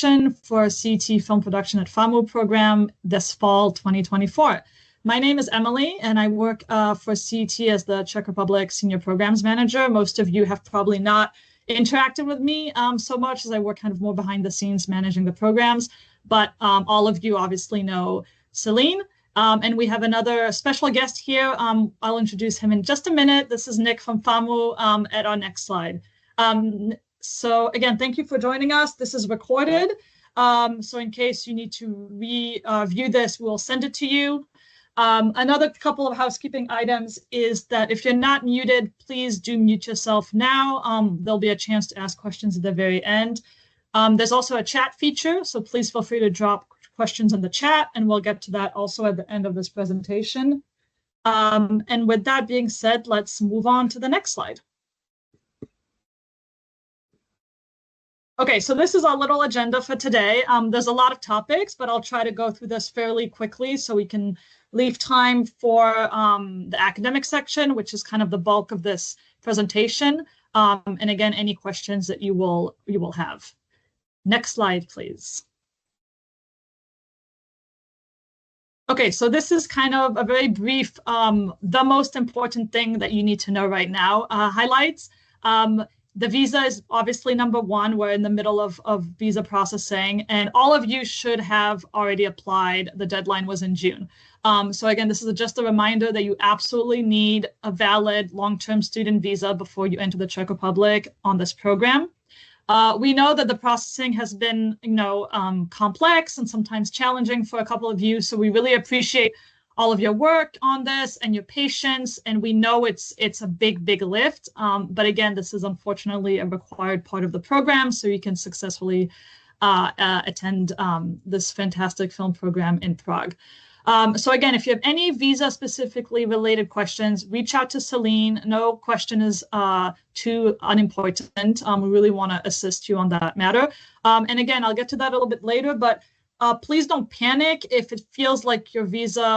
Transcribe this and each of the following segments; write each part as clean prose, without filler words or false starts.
registration for CET film production at FAMU program this fall 2024. My name is Emily, and I work for CET as the Czech Republic Senior Programs Manager. Most of you have probably not interacted with me so much, as I work kind of more behind the scenes managing the programs, but all of you obviously know Celine. And we have another special guest here. I'll introduce him in just a minute. This is Nick from FAMU at our next slide. So again, thank you for joining us. This is recorded. So in case you need to review this, we'll send it to you. Another couple of housekeeping items is that if you're not muted, please do mute yourself now. There'll be a chance to ask questions at the very end. There's also a chat feature, so please feel free to drop questions in the chat, and we'll get to that also at the end of this presentation. And with that being said, let's move on to the next slide. Okay, so this is our little agenda for today. There's a lot of topics, but I'll try to go through this fairly quickly so we can leave time for the academic section, which is kind of the bulk of this presentation. And again, any questions that you will have. Next slide, please. Okay, so this is kind of a very brief, the most important thing that you need to know right now, highlights. The visa is obviously number one. We're in the middle of visa processing, and all of you should have already applied. The deadline was in June. So again, this is just a reminder that you absolutely need a valid long-term student visa before you enter the Czech Republic on this program. We know that the processing has been, complex and sometimes challenging for a couple of you. So we really appreciate all of your work on this and your patience. And we know it's a big lift. But again, this is unfortunately a required part of the program, so you can successfully attend this fantastic film program in Prague. So again, if you have any visa specifically related questions, reach out to Celine. No question is too unimportant. We really want to assist you on that matter. And again, I'll get to that a little bit later, but please don't panic if it feels like your visa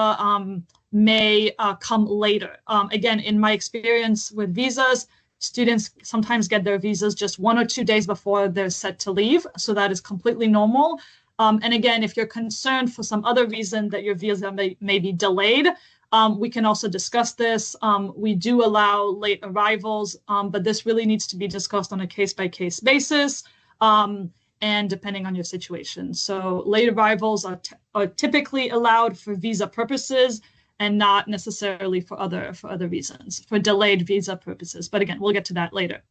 may come later. Again, in my experience with visas, students sometimes get their visas just 1 or 2 days before they're set to leave. So that is completely normal. And again, if you're concerned for some other reason that your visa may be delayed, we can also discuss this. We do allow late arrivals, but this really needs to be discussed on a case-by-case basis and depending on your situation. So late arrivals are typically allowed for visa purposes and not necessarily for other reasons, for delayed visa purposes. But again, we'll get to that later.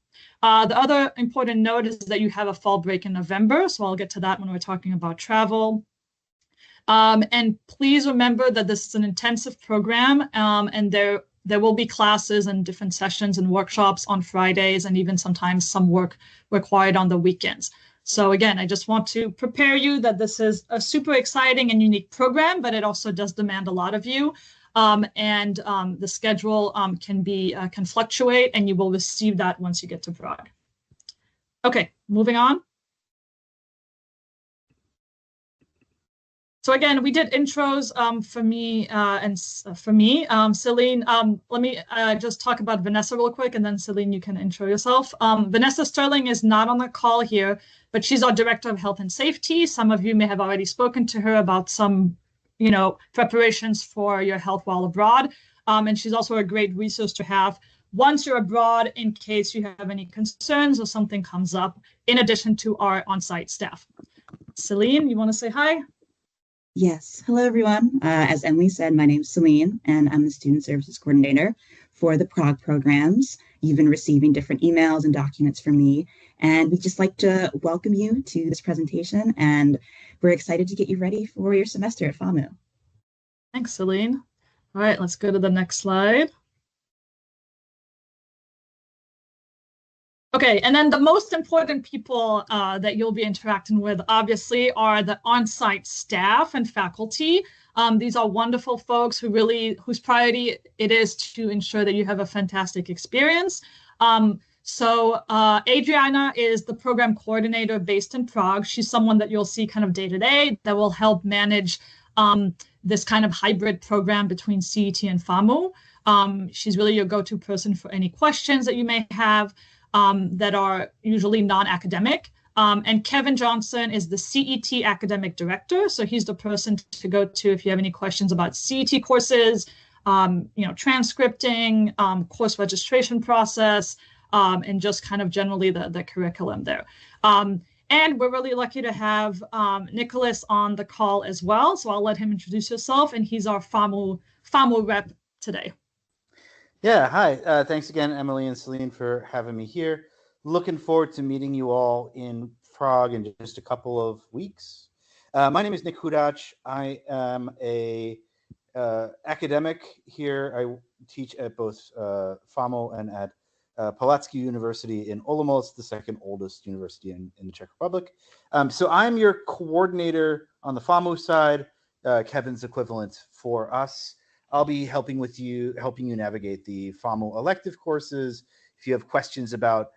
The other important note is that you have a fall break in November, so I'll get to that when we're talking about travel. And please remember that this is an intensive program, and there will be classes and different sessions and workshops on Fridays, and even sometimes some work required on the weekends. So again, I just want to prepare you that this is a super exciting and unique program, but it also does demand a lot of you. And the schedule can fluctuate, and you will receive that once you get to Prague. Okay, moving on. So again, we did intros for me and for me. Celine, let me just talk about Vanessa real quick, and then Celine, you can intro yourself. Vanessa Sterling is not on the call here, but she's our Director of Health and Safety. Some of you may have already spoken to her about some preparations for your health while abroad. And she's also a great resource to have once you're abroad in case you have any concerns or something comes up, in addition to our on-site staff. Celine, you want to say hi? Yes. Hello, everyone. As Emily said, my name's Celine, and I'm the Student Services Coordinator for the Prague programs. You've been receiving different emails and documents from me, and we'd just like to welcome you to this presentation, and we're excited to get you ready for your semester at FAMU. Thanks, Celine. All right, let's go to the next slide. Okay, and then the most important people that you'll be interacting with, obviously, are the on-site staff and faculty. These are wonderful folks whose priority it is to ensure that you have a fantastic experience. So Adriana is the program coordinator based in Prague. She's someone that you'll see kind of day to day that will help manage this kind of hybrid program between CET and FAMU. She's really your go-to person for any questions that you may have that are usually non-academic. And Kevin Johnson is the CET academic director. So he's the person to go to if you have any questions about CET courses, transcripting, course registration process, and just kind of generally the curriculum there. And we're really lucky to have Nicholas on the call as well. So I'll let him introduce himself, and he's our FAMU rep today. Yeah, hi. Thanks again, Emily and Celine, for having me here. Looking forward to meeting you all in Prague in just a couple of weeks. My name is Nick Hudac. I am a academic here. I teach at both FAMU and at Palacký University in Olomouc, the second oldest university in the Czech Republic. So I'm your coordinator on the FAMU side, Kevin's equivalent for us. I'll be helping you navigate the FAMU elective courses. If you have questions about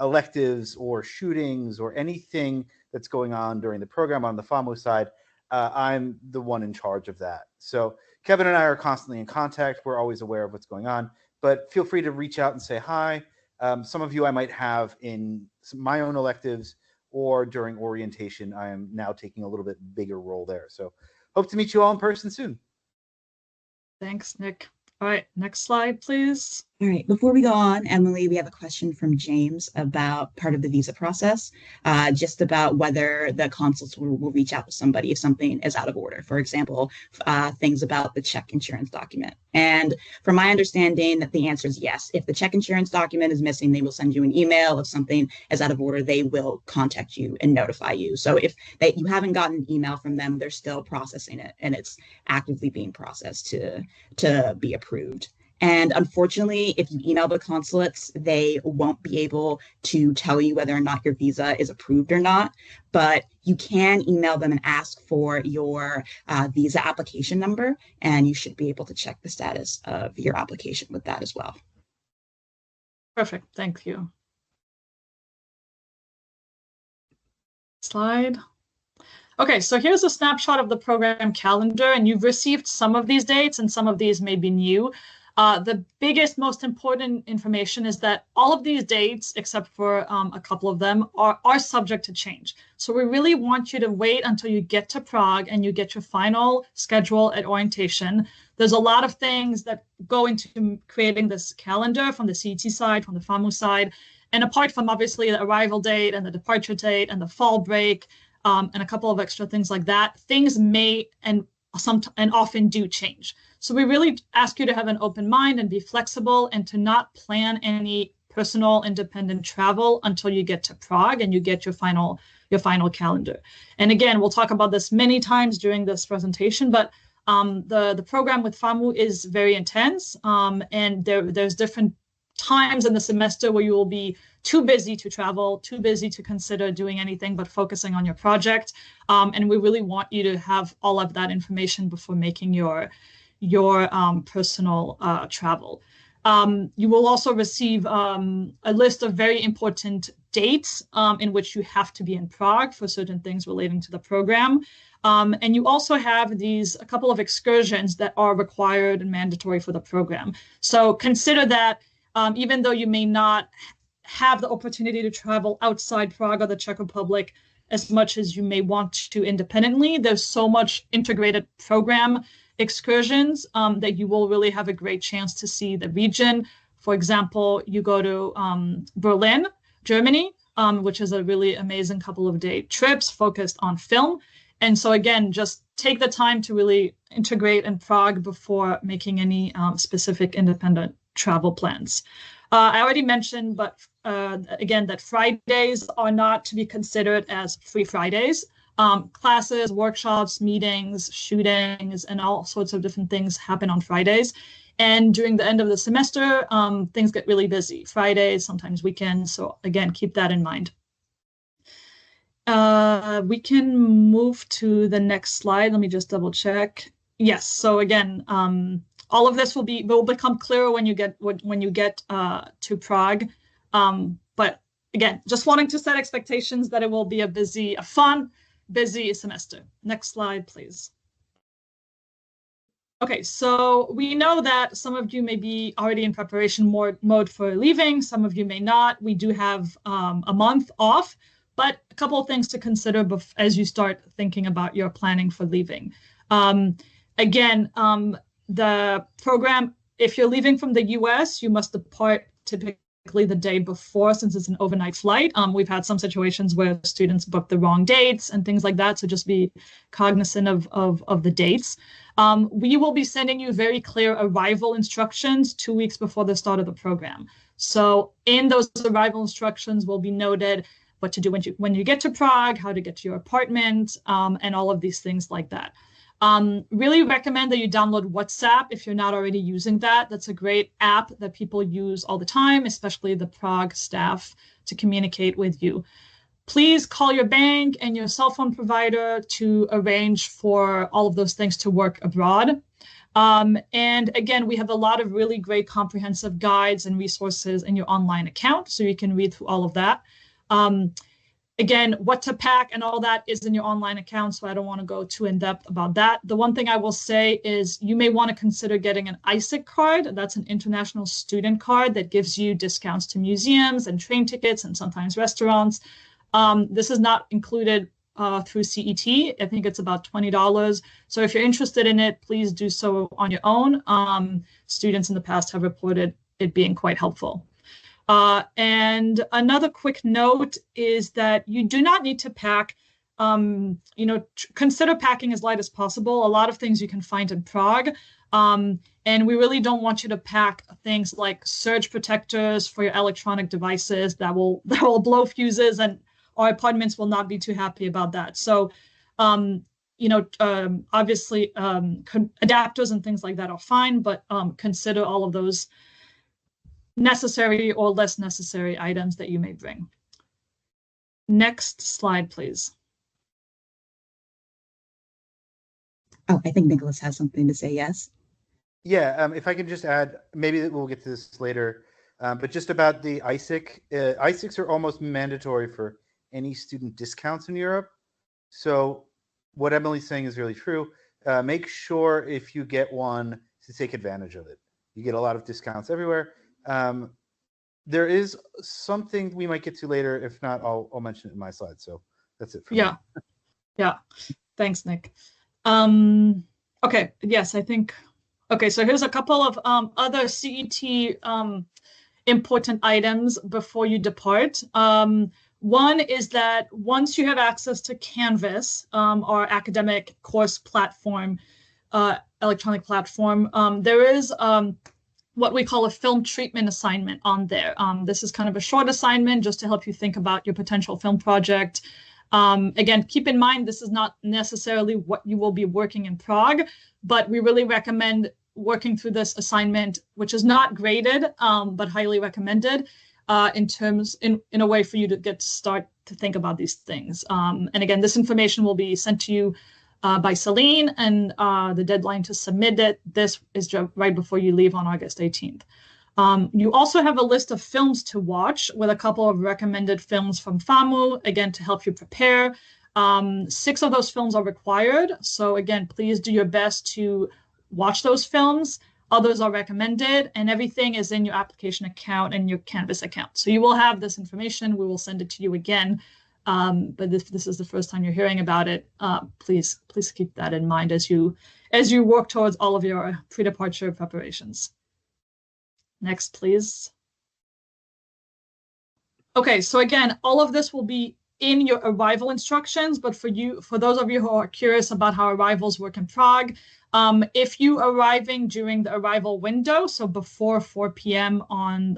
electives or shootings or anything that's going on during the program on the FAMU side, I'm the one in charge of that. So Kevin and I are constantly in contact. We're always aware of what's going on, but feel free to reach out and say hi. Some of you I might have in my own electives or during orientation. I am now taking a little bit bigger role there. So hope to meet you all in person soon. Thanks, Nick. All right, next slide, please. All right, before we go on, Emily, we have a question from James about part of the visa process, just about whether the consuls will reach out to somebody if something is out of order. For example, things about the Czech insurance document. And from my understanding, the answer is yes. If the Czech insurance document is missing, they will send you an email. If something is out of order, they will contact you and notify you. So if you haven't gotten an email from them, they're still processing it, and it's actively being processed to be approved. And unfortunately, if you email the consulates, they won't be able to tell you whether or not your visa is approved or not. But you can email them and ask for your visa application number, and you should be able to check the status of your application with that as well. Perfect. Thank you. Slide. Okay, so here's a snapshot of the program calendar, and you've received some of these dates, and some of these may be new. The biggest, most important information is that all of these dates, except for a couple of them, are subject to change. So we really want you to wait until you get to Prague and you get your final schedule at orientation. There's a lot of things that go into creating this calendar from the CET side, from the FAMU side. And apart from obviously the arrival date and the departure date and the fall break, and a couple of extra things like that, things may and often do change. So we really ask you to have an open mind and be flexible and to not plan any personal independent travel until you get to Prague and you get your final calendar. And again, we'll talk about this many times during this presentation, but the program with FAMU is very intense, and there's different times in the semester where you will be too busy to travel, too busy to consider doing anything but focusing on your project. And we really want you to have all of that information before making your personal travel. You will also receive a list of very important dates in which you have to be in Prague for certain things relating to the program. And you also have a couple of excursions that are required and mandatory for the program. So consider that even though you may not have the opportunity to travel outside Prague or the Czech Republic as much as you may want to independently, there's so much integrated program excursions that you will really have a great chance to see the region. For example, you go to Berlin, Germany, which is a really amazing couple of day trips focused on film. And so again, just take the time to really integrate in Prague before making any specific independent travel plans. I already mentioned, but again, that Fridays are not to be considered as free Fridays. Classes, workshops, meetings, shootings, and all sorts of different things happen on Fridays. And during the end of the semester, things get really busy. Fridays, sometimes weekends. So again, keep that in mind. We can move to the next slide. Let me just double check. Yes. So again, all of this will become clearer when you get to Prague. But again, just wanting to set expectations that it will be a fun, busy semester. Next slide, please. Okay, so we know that some of you may be already in preparation mode for leaving. Some of you may not. We do have a month off but a couple of things to consider as you start thinking about your planning for leaving. Again, the program, if you're leaving from the US, you must depart typically the day before, since it's an overnight flight. We've had some situations where students book the wrong dates and things like that, so just be cognizant of the dates. We will be sending you very clear arrival instructions 2 weeks before the start of the program. So in those arrival instructions will be noted what to do when you get to Prague, how to get to your apartment, and all of these things like that. Really recommend that you download WhatsApp if you're not already using that. That's a great app that people use all the time, especially the Prague staff, to communicate with you. Please call your bank and your cell phone provider to arrange for all of those things to work abroad. And again, we have a lot of really great comprehensive guides and resources in your online account, so you can read through all of that. Again, what to pack and all that is in your online account, so I don't want to go too in-depth about that. The one thing I will say is you may want to consider getting an ISIC card. That's an international student card that gives you discounts to museums and train tickets and sometimes restaurants. This is not included through CET. I think it's about $20. So if you're interested in it, please do so on your own. Students in the past have reported it being quite helpful. And another quick note is that you do not need to pack, consider packing as light as possible. A lot of things you can find in Prague. And we really don't want you to pack things like surge protectors for your electronic devices that will blow fuses, and our apartments will not be too happy about that. So, obviously adapters and things like that are fine, but consider all of those necessary or less necessary items that you may bring. Next slide, please. Oh, I think Nicholas has something to say, yes? Yeah, if I can just add, maybe we'll get to this later, but just about the ISIC. ISICs are almost mandatory for any student discounts in Europe. So what Emily's saying is really true. Make sure if you get one to take advantage of it. You get a lot of discounts everywhere. There is something we might get to later. If not, I'll mention it in my slides. So that's it for me. Yeah. Thanks, Nick. Okay. Yes, I think. Okay. So here's a couple of other CET important items before you depart. One is that once you have access to Canvas, our academic course platform, electronic platform, there is what we call a film treatment assignment on there. This is kind of a short assignment just to help you think about your potential film project. Again, keep in mind, this is not necessarily what you will be working in Prague, but we really recommend working through this assignment, which is not graded, but highly recommended in a way for you to get to start to think about these things. And again, this information will be sent to you by Celine, and the deadline to submit this is right before you leave on August 18th. You also have a list of films to watch with a couple of recommended films from FAMU, again, to help you prepare. 6 of those films are required. So again, please do your best to watch those films. Others are recommended, and everything is in your application account and your Canvas account. So you will have this information. We will send it to you again. But if this is the first time you're hearing about it, please keep that in mind as you work towards all of your pre-departure preparations. Next, please. Okay, so again, all of this will be in your arrival instructions, but for those of you who are curious about how arrivals work in Prague, if you arriving during the arrival window, so before 4 p.m. on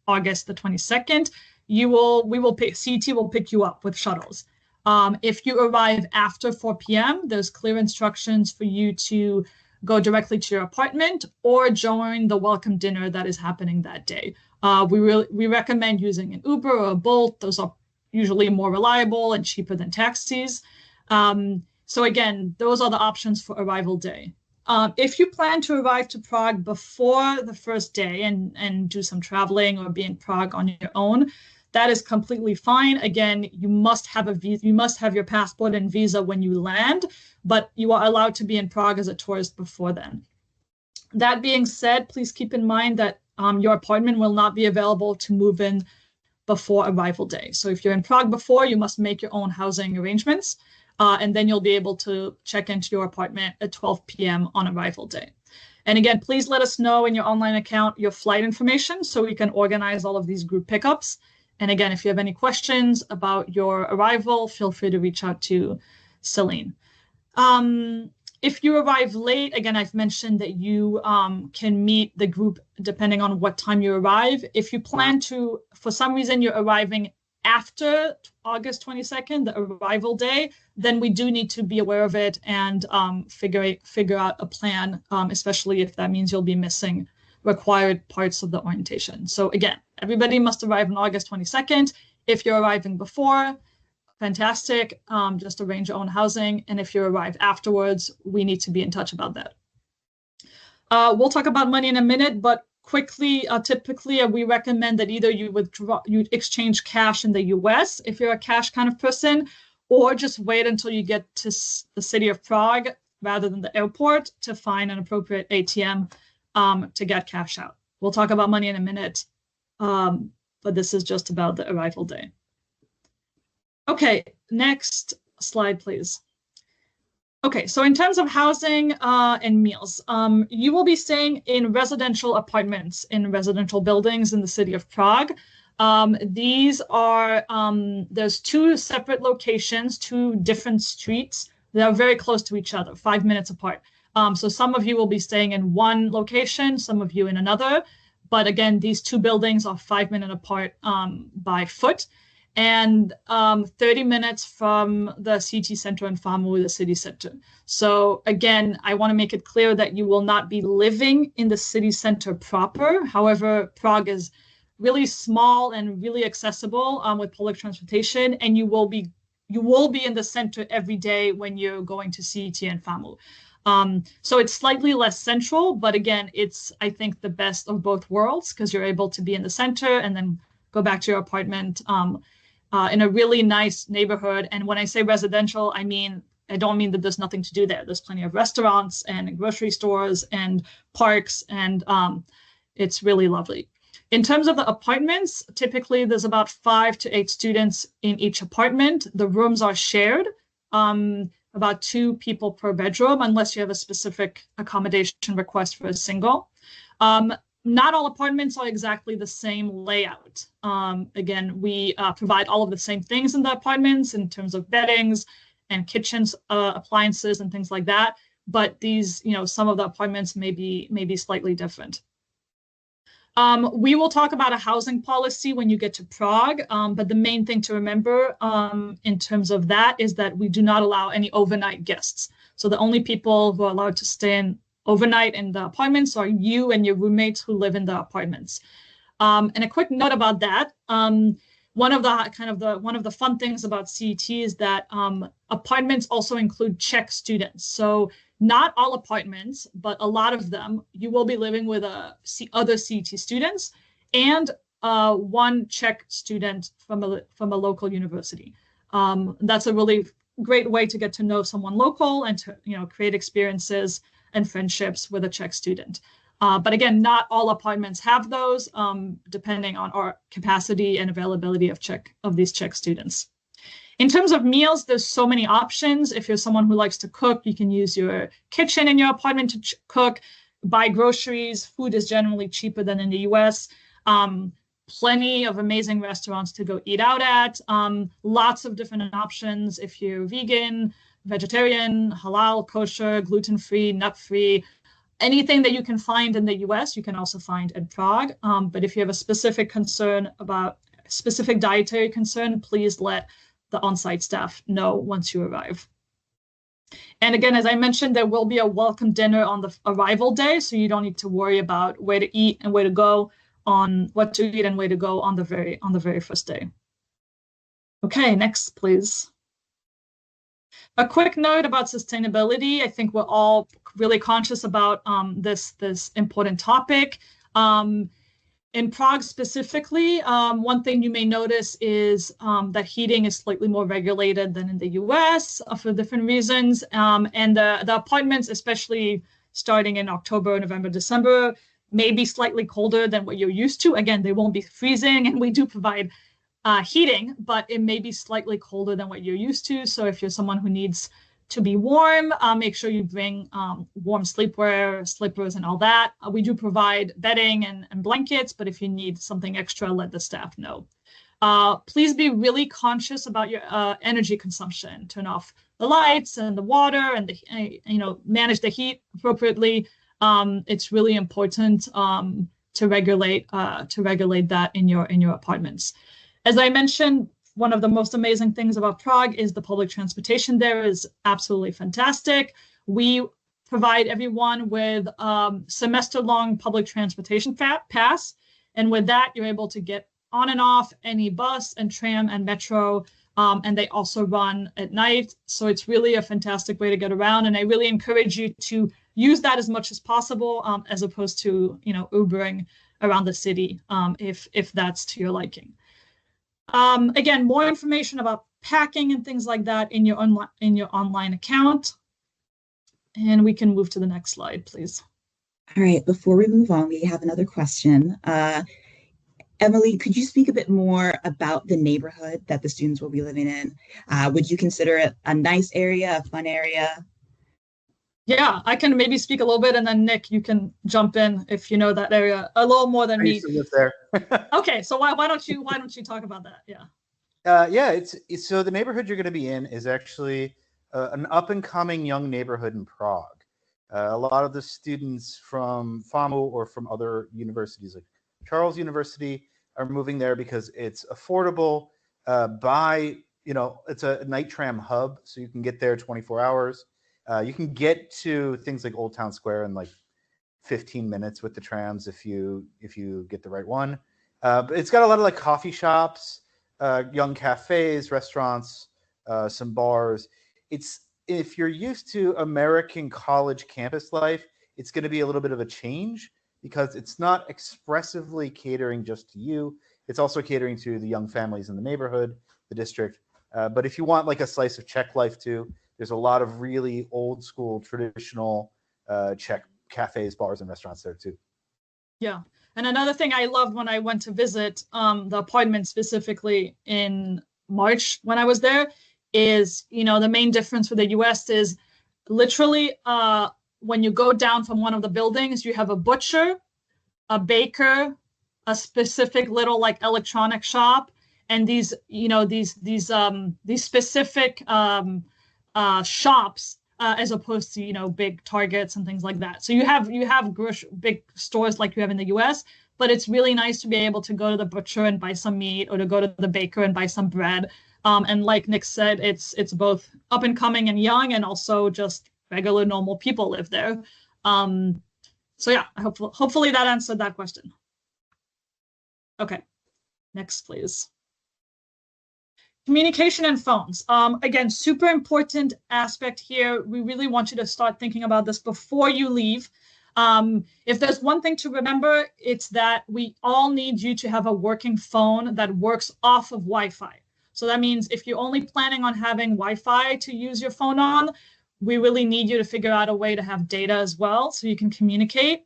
August the 22nd, CET will pick you up with shuttles. If you arrive after 4 p.m., there's clear instructions for you to go directly to your apartment or join the welcome dinner that is happening that day. We recommend using an Uber or a Bolt. Those are usually more reliable and cheaper than taxis. So again, those are the options for arrival day. If you plan to arrive to Prague before the first day and do some traveling or be in Prague on your own, that is completely fine. Again, you must have your passport and visa when you land, but you are allowed to be in Prague as a tourist before then. That being said, please keep in mind that your apartment will not be available to move in before arrival day. So if you're in Prague before, you must make your own housing arrangements, and then you'll be able to check into your apartment at 12 p.m. on arrival day. And again, please let us know in your online account your flight information so we can organize all of these group pickups. And again, if you have any questions about your arrival, feel free to reach out to Celine. If you arrive late, again, I've mentioned that you can meet the group depending on what time you arrive. If you plan to, for some reason, you're arriving after August 22nd, the arrival day, then we do need to be aware of it and figure out a plan, especially if that means you'll be missing required parts of the orientation. So again, everybody must arrive on August 22nd. If you're arriving before, fantastic, just arrange your own housing. And if you arrive afterwards, we need to be in touch about that. We'll talk about money in a minute, but quickly, typically we recommend that either you exchange cash in the US if you're a cash kind of person, or just wait until you get to the city of Prague rather than the airport to find an appropriate ATM to get cash out. We'll talk about money in a minute, but this is just about the arrival day. Okay, next slide, please. Okay, so in terms of housing and meals, you will be staying in residential apartments in residential buildings in the city of Prague. These are, there's two separate locations, two different streets that are very close to each other, 5 minutes apart. So some of you will be staying in one location, some of you in another. But again, these two buildings are 5 minutes apart by foot. And 30 minutes from the CET center and FAMU, the city center. So again, I want to make it clear that you will not be living in the city center proper. However, Prague is really small and really accessible with public transportation, and you will be in the center every day when you're going to CET and FAMU. So it's slightly less central, but again, it's, I think, the best of both worlds because you're able to be in the center and then go back to your apartment in a really nice neighborhood. And when I say residential, I don't mean that there's nothing to do there. There's plenty of restaurants and grocery stores and parks, and it's really lovely. In terms of the apartments, typically there's about 5 to 8 students in each apartment. The rooms are shared, about 2 people per bedroom, unless you have a specific accommodation request for a single. Not all apartments are exactly the same layout. Again, we provide all of the same things in the apartments in terms of beddings and kitchens, appliances and things like that. But these, some of the apartments may be slightly different. We will talk about a housing policy when you get to Prague, but the main thing to remember in terms of that is that we do not allow any overnight guests. So the only people who are allowed to stay overnight in the apartments are you and your roommates who live in the apartments. And a quick note about that. One of the fun things about CET is that apartments also include Czech students. So not all apartments, but a lot of them, you will be living with other CET students and one Czech student from a local university. That's a really great way to get to know someone local and to create experiences and friendships with a Czech student. But again, not all apartments have those, depending on our capacity and availability of these Czech students. In terms of meals, there's so many options. If you're someone who likes to cook, you can use your kitchen in your apartment to cook, buy groceries. Food is generally cheaper than in the US. Plenty of amazing restaurants to go eat out at. Lots of different options if you're vegan, vegetarian, halal, kosher, gluten-free, nut-free. Anything that you can find in the US, you can also find in Prague. But if you have a specific dietary concern, please let the on-site staff know once you arrive. And again, as I mentioned, there will be a welcome dinner on the arrival day, so you don't need to worry about where to eat and where to go on what to eat and where to go on the very first day. Okay, next, please. A quick note about sustainability. I think we're all really conscious about this important topic. In Prague specifically, one thing you may notice is that heating is slightly more regulated than in the US for different reasons. And the apartments, especially starting in October, November, December, may be slightly colder than what you're used to. Again, they won't be freezing, and we do provide heating, but it may be slightly colder than what you're used to. So if you're someone who needs to be warm, make sure you bring warm sleepwear, slippers, and all that. We do provide bedding and blankets, but if you need something extra, let the staff know. Please be really conscious about your energy consumption. Turn off the lights and the water, and manage the heat appropriately. It's really important to regulate that in your apartments. As I mentioned, one of the most amazing things about Prague is the public transportation there is absolutely fantastic. We provide everyone with semester-long public transportation pass, and with that, you're able to get on and off any bus and tram and metro, and they also run at night. So it's really a fantastic way to get around, and I really encourage you to use that as much as possible, as opposed to Ubering around the city, if that's to your liking. Again, more information about packing and things like that in your online account. And we can move to the next slide, please. All right, before we move on, we have another question. Emily, could you speak a bit more about the neighborhood that the students will be living in? Would you consider it a nice area, a fun area? Yeah, I can maybe speak a little bit, and then Nick, you can jump in if you know that area a little more than me. I used to live there. Okay, so why don't you talk about that? Yeah. It's so the neighborhood you're going to be in is actually an up and coming young neighborhood in Prague. A lot of the students from FAMU or from other universities like Charles University are moving there because it's affordable. It's a night tram hub, so you can get there 24 hours. You can get to things like Old Town Square in like 15 minutes with the trams if you get the right one. But it's got a lot of like coffee shops, young cafes, restaurants, some bars. If you're used to American college campus life, it's going to be a little bit of a change because it's not expressively catering just to you. It's also catering to the young families in the neighborhood, the district. But if you want like a slice of Czech life too, there's a lot of really old school, traditional Czech cafes, bars, and restaurants there too. Yeah. And another thing I loved when I went to visit the apartment specifically in March when I was there is, the main difference with the US is literally when you go down from one of the buildings, you have a butcher, a baker, a specific little like electronic shop, and these specific shops as opposed to big Targets and things like that. So you have big stores like you have in the US, but it's really nice to be able to go to the butcher and buy some meat, or to go to the baker and buy some bread. And like Nick said, it's both up and coming and young, and also just regular normal people live there. So yeah, hopefully that answered that question. Okay, next please. Communication and phones. Again, super important aspect here. We really want you to start thinking about this before you leave. If there's one thing to remember, it's that we all need you to have a working phone that works off of Wi-Fi. So that means if you're only planning on having Wi-Fi to use your phone on, we really need you to figure out a way to have data as well so you can communicate.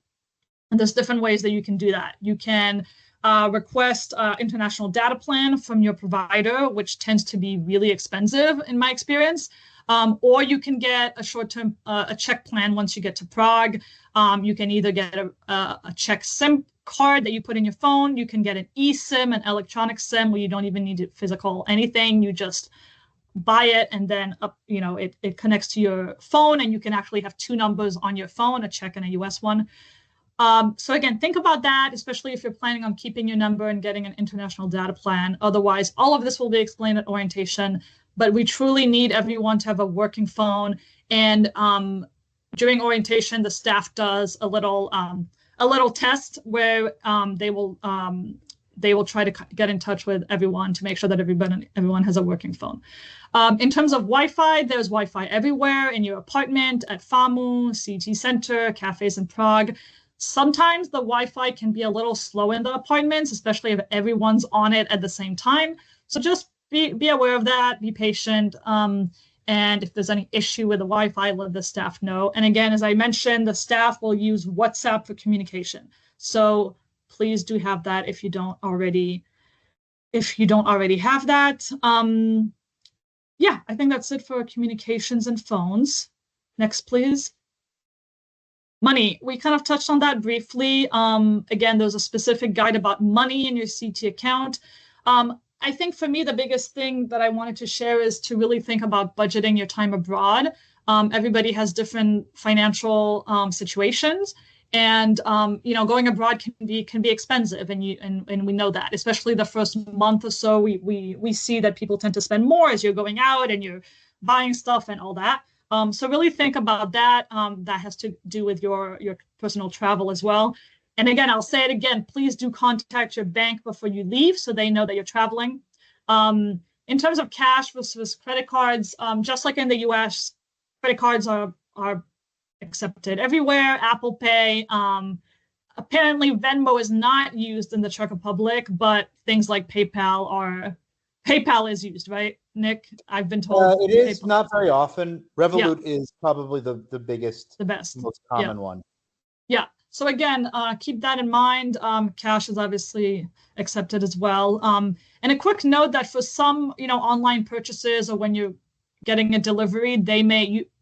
And there's different ways that you can do that. You can request international data plan from your provider, which tends to be really expensive in my experience. Or you can get a short-term a Czech plan once you get to Prague. You can either get a Czech SIM card that you put in your phone. You can get an eSIM, an electronic SIM, where you don't even need physical anything. You just buy it, and then it connects to your phone, and you can actually have two numbers on your phone, a Czech and a US one. So again, think about that, especially if you're planning on keeping your number and getting an international data plan. Otherwise, all of this will be explained at orientation, but we truly need everyone to have a working phone. And during orientation, the staff does a little test where they will try to get in touch with everyone to make sure that everyone has a working phone. In terms of Wi-Fi, there's Wi-Fi everywhere in your apartment, at FAMU, CET Center, cafes in Prague. Sometimes the Wi-Fi can be a little slow in the apartments, especially if everyone's on it at the same time. So just be aware of that, be patient. And if there's any issue with the Wi-Fi, let the staff know. And again, as I mentioned, the staff will use WhatsApp for communication. So please do have that if you don't already if you don't already have that. Yeah, I think that's it for communications and phones. Next, please. Money. We kind of touched on that briefly. Again, there's a specific guide about money in your CET account. I think for me, the biggest thing that I wanted to share is to really think about budgeting your time abroad. Everybody has different financial situations, and going abroad can be expensive, and we know that, especially the first month or so. We see that people tend to spend more as you're going out and you're buying stuff and all that. So really think about that. That has to do with your personal travel as well. And again, I'll say it again, please do contact your bank before you leave so they know that you're traveling. In terms of cash versus credit cards, just like in the US, credit cards are accepted everywhere, Apple Pay. Apparently Venmo is not used in the Czech Republic, but things like PayPal is used, right, Nick? I've been told. It is PayPal. not very often. Revolut is probably the biggest, the best, most common one. Yeah. So again, keep that in mind. Cash is obviously accepted as well. And a quick note that for some, online purchases or when you're getting a delivery,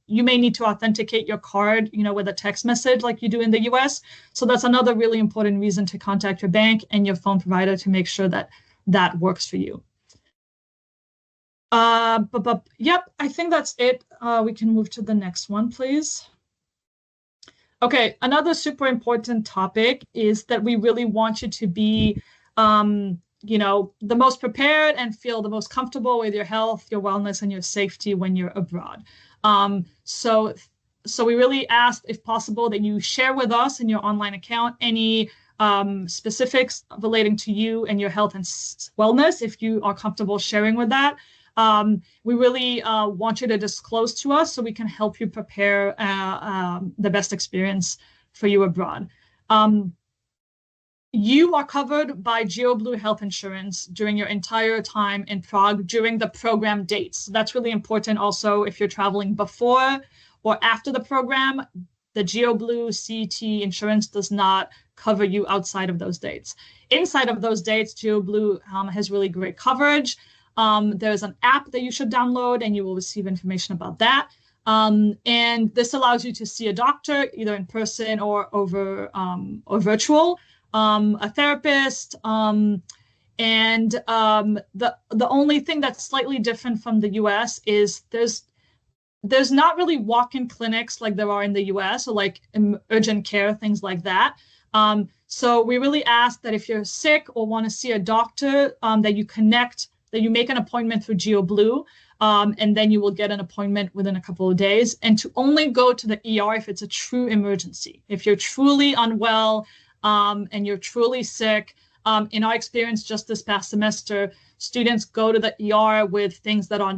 you may need to authenticate your card, with a text message like you do in the US. So that's another really important reason to contact your bank and your phone provider to make sure that that works for you. Yep, I think that's it. We can move to the next one, please. Okay, another super important topic is that we really want you to be, the most prepared and feel the most comfortable with your health, your wellness, and your safety when you're abroad. So we really ask, if possible, that you share with us in your online account any specifics relating to you and your health and wellness, if you are comfortable sharing with that. We really want you to disclose to us so we can help you prepare the best experience for you abroad. You are covered by GeoBlue health insurance during your entire time in Prague during the program dates. That's really important also if you're traveling before or after the program. The GeoBlue CET insurance does not cover you outside of those dates. Inside of those dates, GeoBlue has really great coverage. There's an app that you should download and you will receive information about that. And this allows you to see a doctor either in person or over or virtual, a therapist. And the only thing that's slightly different from the US is there's not really walk-in clinics like there are in the US or like urgent care, things like that. So we really ask that if you're sick or want to see a doctor, that you make an appointment through GeoBlue, and then you will get an appointment within a couple of days, and to only go to the ER if it's a true emergency. If you're truly unwell and you're truly sick, in our experience just this past semester, students go to the ER with things that are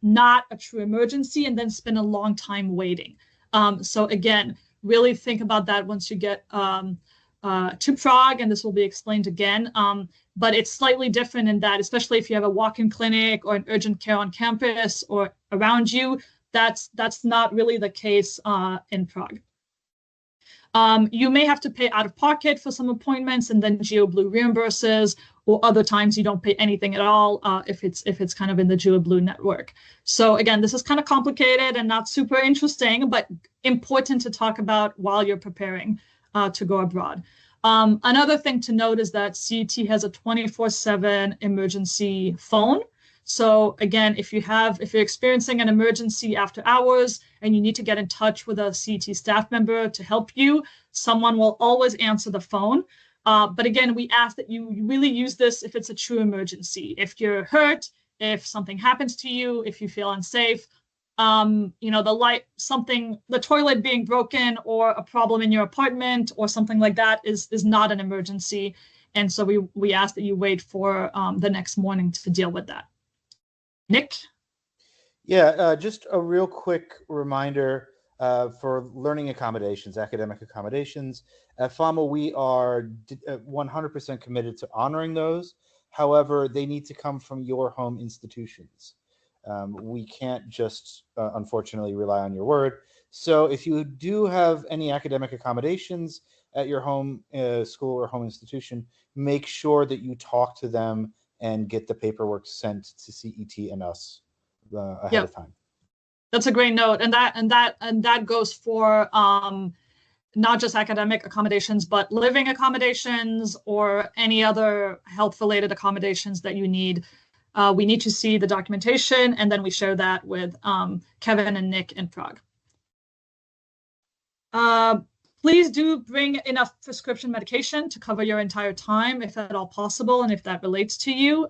not a true emergency and then spend a long time waiting. So again, really think about that once you get to Prague, and this will be explained again. But it's slightly different in that, especially if you have a walk-in clinic or an urgent care on campus or around you, that's not really the case in Prague. You may have to pay out of pocket for some appointments, and then GeoBlue reimburses, or other times you don't pay anything at all if it's kind of in the GeoBlue network. So again, this is kind of complicated and not super interesting, but important to talk about while you're preparing to go abroad. Another thing to note is that CET has a 24/7 emergency phone. So again, if you're experiencing an emergency after hours and you need to get in touch with a CET staff member to help you, someone will always answer the phone. But again, we ask that you really use this if it's a true emergency. If you're hurt, if something happens to you, if you feel unsafe, the toilet being broken or a problem in your apartment or something like that is not an emergency. And so we ask that you wait for the next morning to deal with that. Nick? Yeah, just a real quick reminder for learning accommodations, academic accommodations. At FAMU, we are 100% committed to honoring those. However, they need to come from your home institutions. We can't just, unfortunately, rely on your word. So if you do have any academic accommodations at your home school or home institution, make sure that you talk to them and get the paperwork sent to CET and us ahead of time. That's a great note, and that goes for not just academic accommodations, but living accommodations or any other health-related accommodations that you need. We need to see the documentation, and then we share that with Kevin and Nick in Prague. Please do bring enough prescription medication to cover your entire time, if at all possible, and if that relates to you.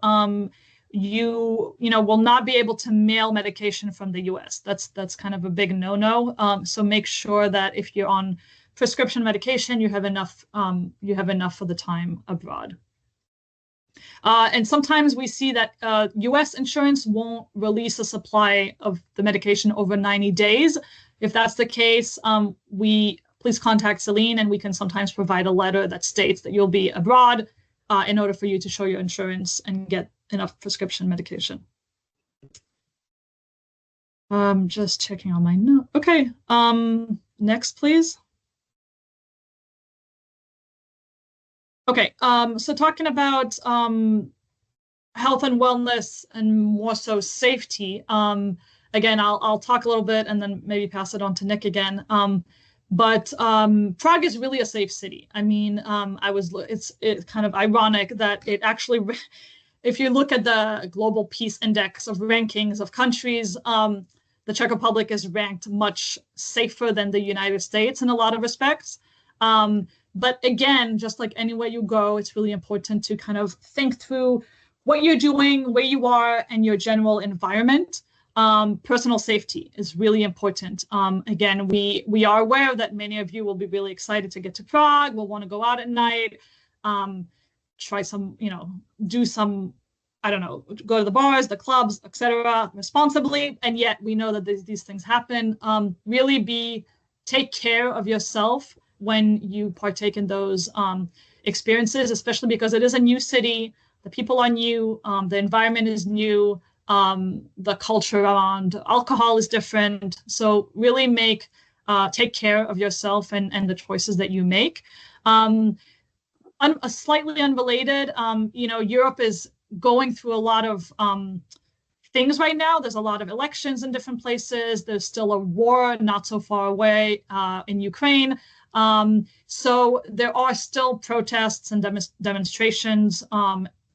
You will not be able to mail medication from the US. That's kind of a big no-no. So make sure that if you're on prescription medication, you have enough for the time abroad. And sometimes we see that US insurance won't release a supply of the medication over 90 days. If that's the case, please contact Celine, and we can sometimes provide a letter that states that you'll be abroad in order for you to show your insurance and get enough prescription medication. Just checking on my note. Okay, next, please. Okay, so talking about health and wellness and more so safety. Again, I'll talk a little bit and then maybe pass it on to Nick again. But Prague is really a safe city. I mean, it's kind of ironic that it actually, if you look at the Global Peace Index of rankings of countries, the Czech Republic is ranked much safer than the United States in a lot of respects. But again, just like anywhere you go, it's really important to kind of think through what you're doing, where you are, and your general environment. Personal safety is really important. Again, we are aware that many of you will be really excited to get to Prague, will want to go out at night, try some, do some, I don't know, go to the bars, the clubs, etc., responsibly. And yet we know that these things happen. Really take care of yourself when you partake in those experiences, especially because it is a new city, the people are new, the environment is new, the culture around alcohol is different. So really take care of yourself and the choices that you make. Slightly unrelated, Europe is going through a lot of things right now. There's a lot of elections in different places. There's still a war not so far away in Ukraine. So there are still protests and demonstrations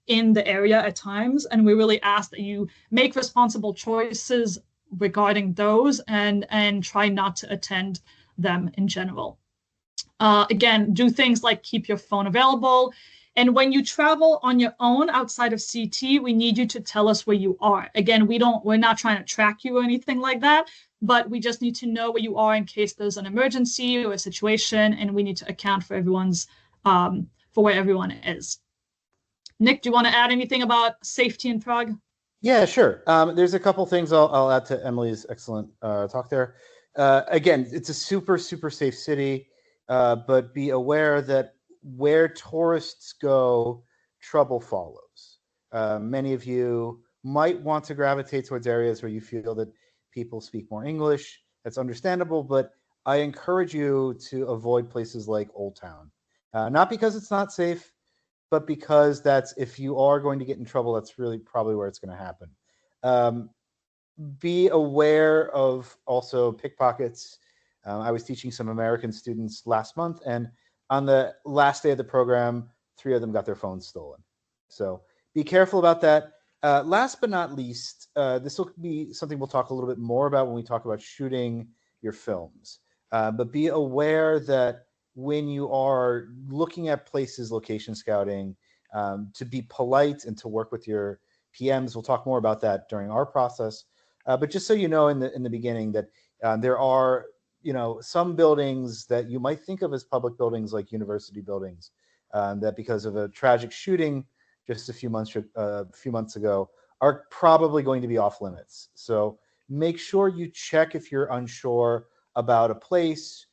in the area at times, and we really ask that you make responsible choices regarding those and try not to attend them in general. Again, do things like keep your phone available. And when you travel on your own outside of CET, we need you to tell us where you are. Again, we're not trying to track you or anything like that, but we just need to know where you are in case there's an emergency or a situation, and we need to account for for where everyone is. Nick, do you want to add anything about safety in Prague? Yeah, sure. There's a couple things I'll add to Emily's excellent talk there. Again, it's a super, super safe city, but be aware that where tourists go, trouble follows. Many of you might want to gravitate towards areas where you feel that people speak more English. That's understandable, but I encourage you to avoid places like Old Town. Not because it's not safe, but because if you are going to get in trouble, that's really probably where it's going to happen. Be aware of also pickpockets. I was teaching some American students last month, and on the last day of the program, 3 of them got their phones stolen. So be careful about that. Last but not least, this will be something we'll talk a little bit more about when we talk about shooting your films. But be aware that when you are looking at places, location scouting, to be polite and to work with your PMs. We'll talk more about that during our process. But just so you know in the beginning that there are some buildings that you might think of as public buildings like university buildings that because of a tragic shooting just a few months ago are probably going to be off limits. So make sure you check if you're unsure about a place.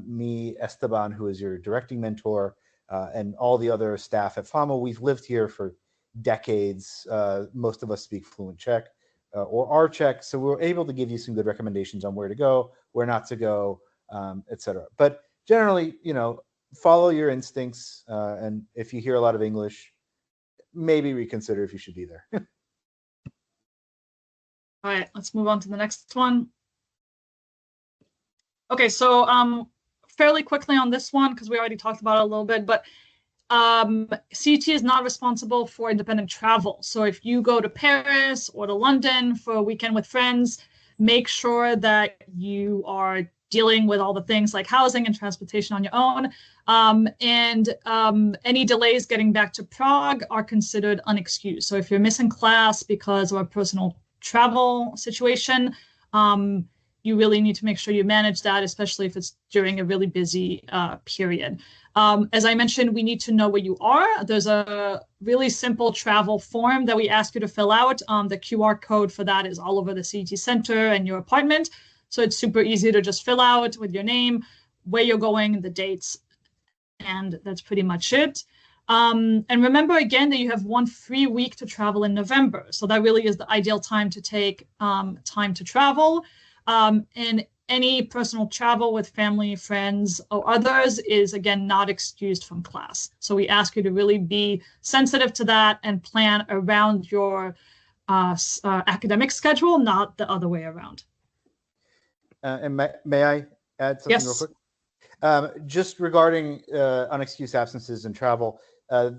Me, Esteban, who is your directing mentor, and all the other staff at FAMU, we've lived here for decades. Most of us speak fluent Czech or are Czech, so we're able to give you some good recommendations on where to go, where not to go, etc. But generally, follow your instincts, and if you hear a lot of English, maybe reconsider if you should be there. All right, let's move on to the next one. Okay, so fairly quickly on this one, because we already talked about it a little bit, but CET is not responsible for independent travel. So if you go to Paris or to London for a weekend with friends, make sure that you are dealing with all the things like housing and transportation on your own. Any delays getting back to Prague are considered unexcused. So if you're missing class because of a personal travel situation, you really need to make sure you manage that, especially if it's during a really busy period. As I mentioned, we need to know where you are. There's a really simple travel form that we ask you to fill out. The QR code for that is all over the CET Center and your apartment. So it's super easy to just fill out with your name, where you're going, the dates, and that's pretty much it. And remember again that you have 1 free week to travel in November. So that really is the ideal time to take time to travel. And any personal travel with family, friends, or others is, again, not excused from class. So we ask you to really be sensitive to that and plan around your academic schedule, not the other way around. And may I add something Yes. real quick? Just regarding unexcused absences and travel,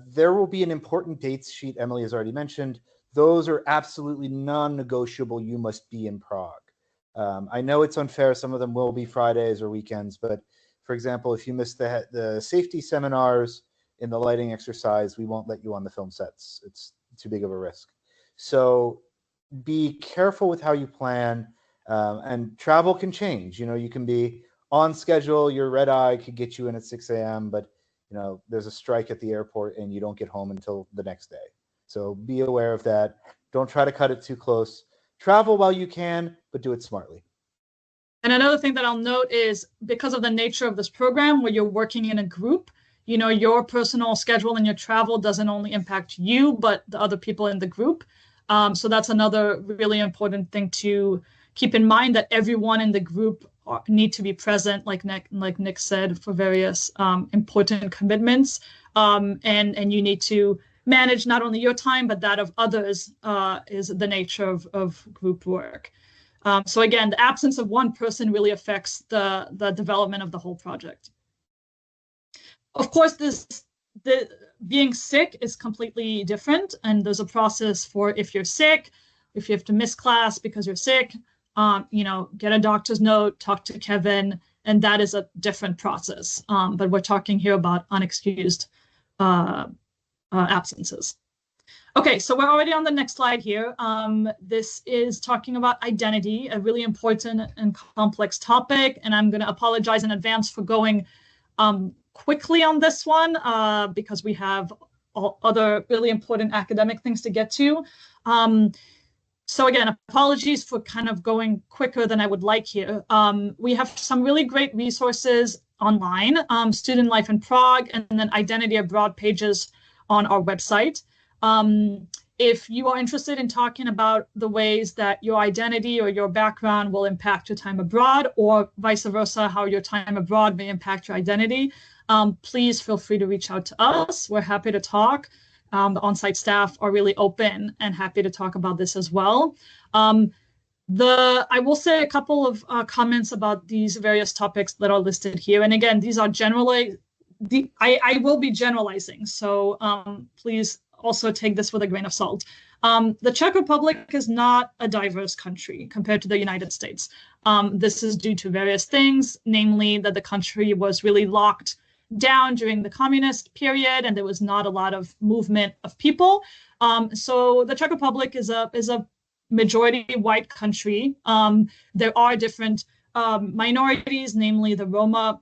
there will be an important dates sheet Emily has already mentioned. Those are absolutely non-negotiable. You must be in Prague. I know it's unfair. Some of them will be Fridays or weekends, but for example, if you miss the safety seminars in the lighting exercise, we won't let you on the film sets. It's too big of a risk. So be careful with how you plan, and travel can change. You can be on schedule. Your red eye could get you in at 6 a.m., but there's a strike at the airport and you don't get home until the next day. So be aware of that. Don't try to cut it too close. Travel while you can, but do it smartly. And another thing that I'll note is because of the nature of this program where you're working in a group, your personal schedule and your travel doesn't only impact you, but the other people in the group. So that's another really important thing to keep in mind, that everyone in the group need to be present, like Nick said, for various important commitments. And you need to manage not only your time, but that of others is the nature of group work. So again, the absence of one person really affects the development of the whole project. Of course, being sick is completely different. And there's a process for if you're sick, if you have to miss class because you're sick, get a doctor's note, talk to Kevin, and that is a different process. But we're talking here about unexcused absences. Okay, so we're already on the next slide here. This is talking about identity, a really important and complex topic, and I'm going to apologize in advance for going quickly on this one because we have other really important academic things to get to. So again, apologies for kind of going quicker than I would like here. We have some really great resources online, Student Life in Prague, and then Identity Abroad pages on our website. If you are interested in talking about the ways that your identity or your background will impact your time abroad, or vice versa, how your time abroad may impact your identity, please feel free to reach out to us. We're happy to talk. The on-site staff are really open and happy to talk about this as well. I will say a couple of comments about these various topics that are listed here. And again, these are generally, I will be generalizing. So please also take this with a grain of salt. The Czech Republic is not a diverse country compared to the United States. This is due to various things, namely that the country was really locked down during the communist period, and there was not a lot of movement of people. So the Czech Republic is a majority white country. There are different minorities, namely the Roma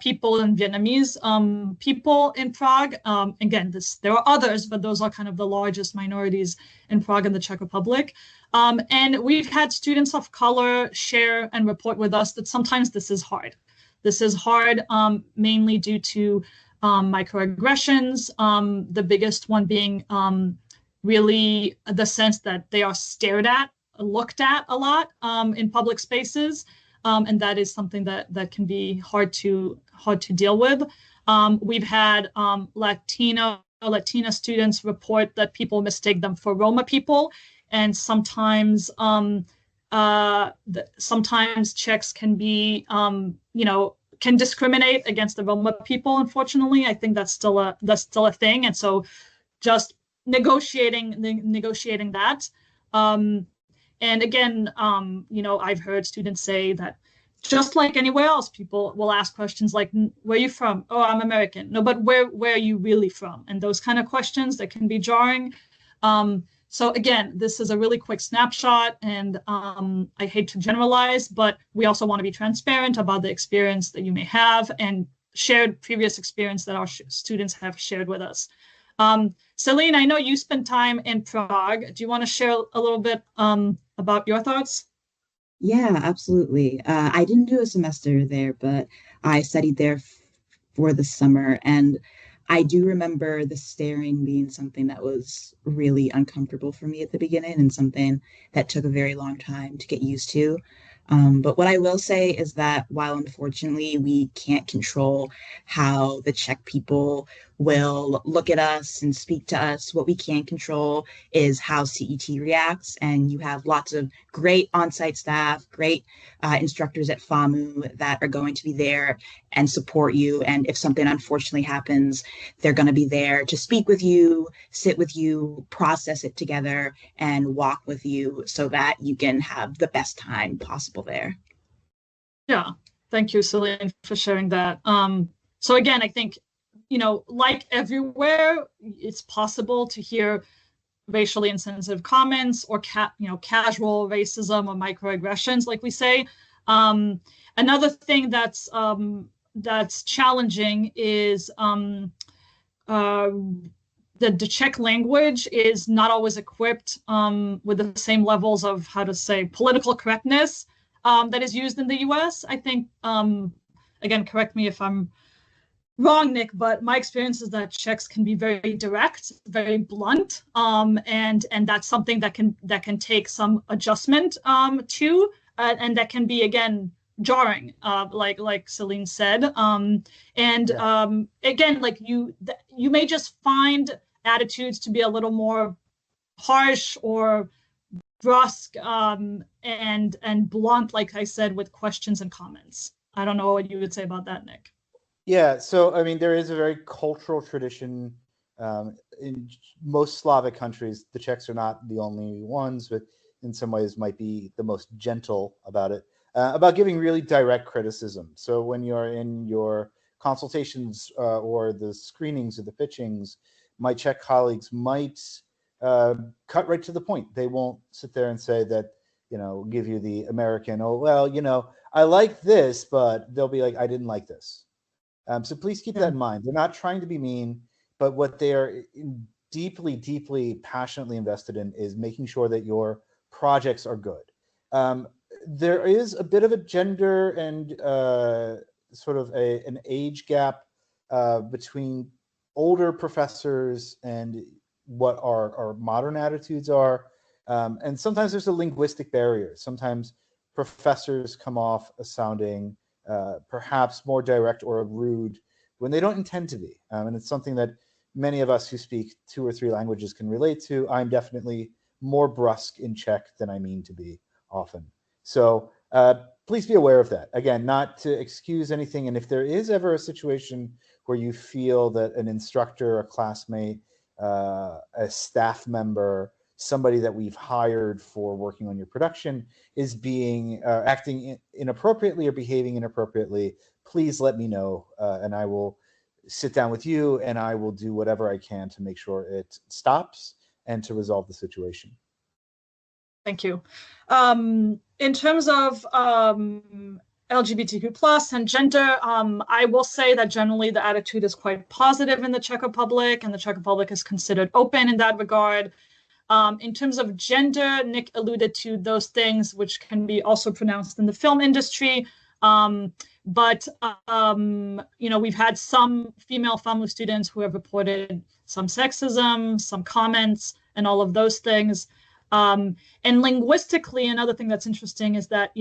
people and Vietnamese people in Prague. Again, there are others, but those are kind of the largest minorities in Prague and the Czech Republic. And we've had students of color share and report with us that sometimes this is hard. This is hard mainly due to microaggressions, the biggest one being really the sense that they are stared at, looked at a lot in public spaces. And that is something that can be hard to deal with. We've had Latino Latina students report that people mistake them for Roma people, and sometimes sometimes Czechs can be can discriminate against the Roma people. Unfortunately, I think that's still a thing, and so just negotiating that. And again, I've heard students say that just like anywhere else, people will ask questions like, where are you from? Oh, I'm American. No, but where are you really from? And those kind of questions that can be jarring. So again, this is a really quick snapshot, and I hate to generalize, but we also want to be transparent about the experience that you may have and shared previous experience that our students have shared with us. Celine, I know you spent time in Prague. Do you want to share a little bit about your thoughts? Yeah, absolutely. I didn't do a semester there, but I studied there for the summer. And I do remember the staring being something that was really uncomfortable for me at the beginning and something that took a very long time to get used to. But what I will say is that while unfortunately we can't control how the Czech people will look at us and speak to us, what we can control is how CET reacts. And you have lots of great on-site staff, great instructors at FAMU that are going to be there and support you. And if something unfortunately happens, they're going to be there to speak with you, sit with you, process it together, and walk with you so that you can have the best time possible there. Yeah, thank you, Celine, for sharing that. So again, I think, like everywhere, it's possible to hear racially insensitive comments or casual racism or microaggressions, like we say. Another thing that's challenging is the Czech language is not always equipped with the same levels of, how to say, political correctness that is used in the US. I think, again, correct me if I'm wrong, Nick, but my experience is that Czechs can be very direct, very blunt, and that's something that can take some adjustment to, and that can be, again, jarring, like Celine said. Again, like you may just find attitudes to be a little more harsh or brusque and blunt, like I said, with questions and comments. I don't know what you would say about that, Nick. Yeah, so I mean, there is a very cultural tradition in most Slavic countries. The Czechs are not the only ones, but in some ways might be the most gentle about it, about giving really direct criticism. So when you're in your consultations or the screenings or the pitchings, my Czech colleagues might cut right to the point. They won't sit there and say that, give you the American, oh, well, I like this, but they'll be like, I didn't like this. So please keep that in mind. They're not trying to be mean, but what they are deeply, deeply, passionately invested in is making sure that your projects are good. There is a bit of a gender and sort of an age gap between older professors and what our modern attitudes are. And sometimes there's a linguistic barrier. Sometimes professors come off as sounding perhaps more direct or rude when they don't intend to be. And it's something that many of us who speak 2 or 3 languages can relate to. I'm definitely more brusque in Czech than I mean to be often. So please be aware of that. Again, not to excuse anything. And if there is ever a situation where you feel that an instructor, a classmate, a staff member, somebody that we've hired for working on your production is being acting inappropriately or behaving inappropriately, please let me know, and I will sit down with you and I will do whatever I can to make sure it stops and to resolve the situation. Thank you. In terms of LGBTQ plus and gender, I will say that generally the attitude is quite positive in the Czech Republic, and the Czech Republic is considered open in that regard. In terms of gender, Nick alluded to those things, which can be also pronounced in the film industry. But we've had some female FAMU students who have reported some sexism, some comments, and all of those things. And linguistically, another thing that's interesting is that,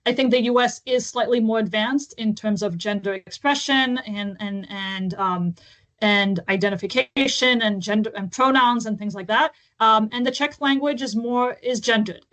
I think the US is slightly more advanced in terms of gender expression and and identification and gender and pronouns and things like that. And the Czech language is more gendered.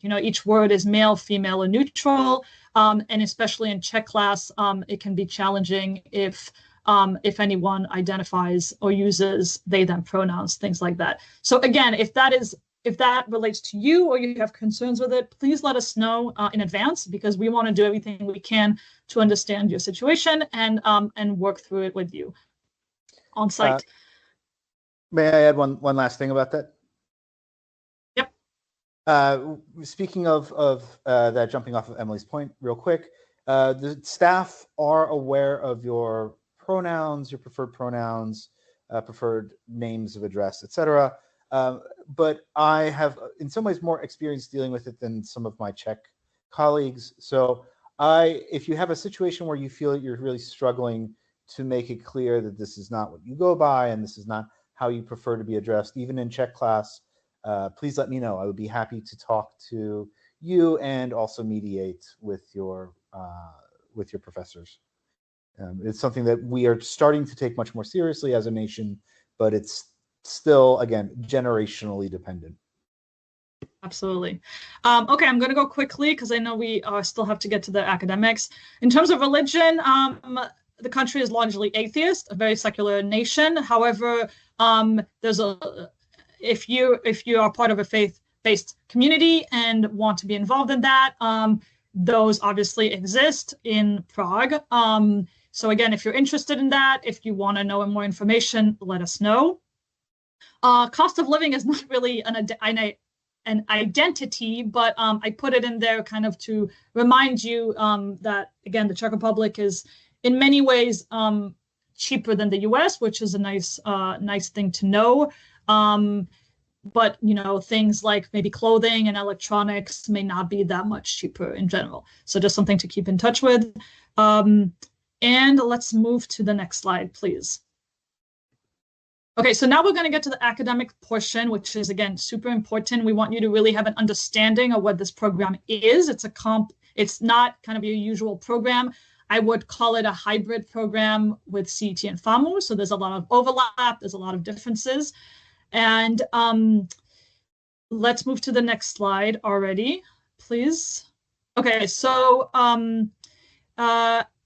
You know, each word is male, female, or neutral. And especially in Czech class, it can be challenging if anyone identifies or uses they, them pronouns, things like that. So again, if that relates to you or you have concerns with it, please let us know in advance, because we want to do everything we can to understand your situation and work through it with you on site. May I add one last thing about that? Yep. Speaking of that, jumping off of Emily's point real quick, the staff are aware of your pronouns, your preferred pronouns, preferred names of address, etc. But I have, in some ways, more experience dealing with it than some of my Czech colleagues. So if you have a situation where you feel that you're really struggling to make it clear that this is not what you go by and this is not how you prefer to be addressed, even in Czech class, please let me know. I would be happy to talk to you and also mediate with your professors. It's something that we are starting to take much more seriously as a nation, but it's still, again, generationally dependent. Absolutely. Okay, I'm going to go quickly because I know we still have to get to the academics. In terms of religion, the country is largely atheist, a very secular nation. However, if you are part of a faith-based community and want to be involved in that, those obviously exist in Prague. So again, if you're interested in that, if you want to know more information, let us know. Cost of living is not really an identity, but I put it in there kind of to remind you that, again, the Czech Republic is in many ways cheaper than the US, which is a nice thing to know. But, you know, things like maybe clothing and electronics may not be that much cheaper in general. So just something to keep in touch with. And let's move to the next slide, please. Okay, so now we're going to get to the academic portion, which is, again, super important. We want you to really have an understanding of what this program is. It's not kind of your usual program. I would call it a hybrid program with CET and FAMU. So there's a lot of overlap. There's a lot of differences. And let's move to the next slide already, please. Okay, so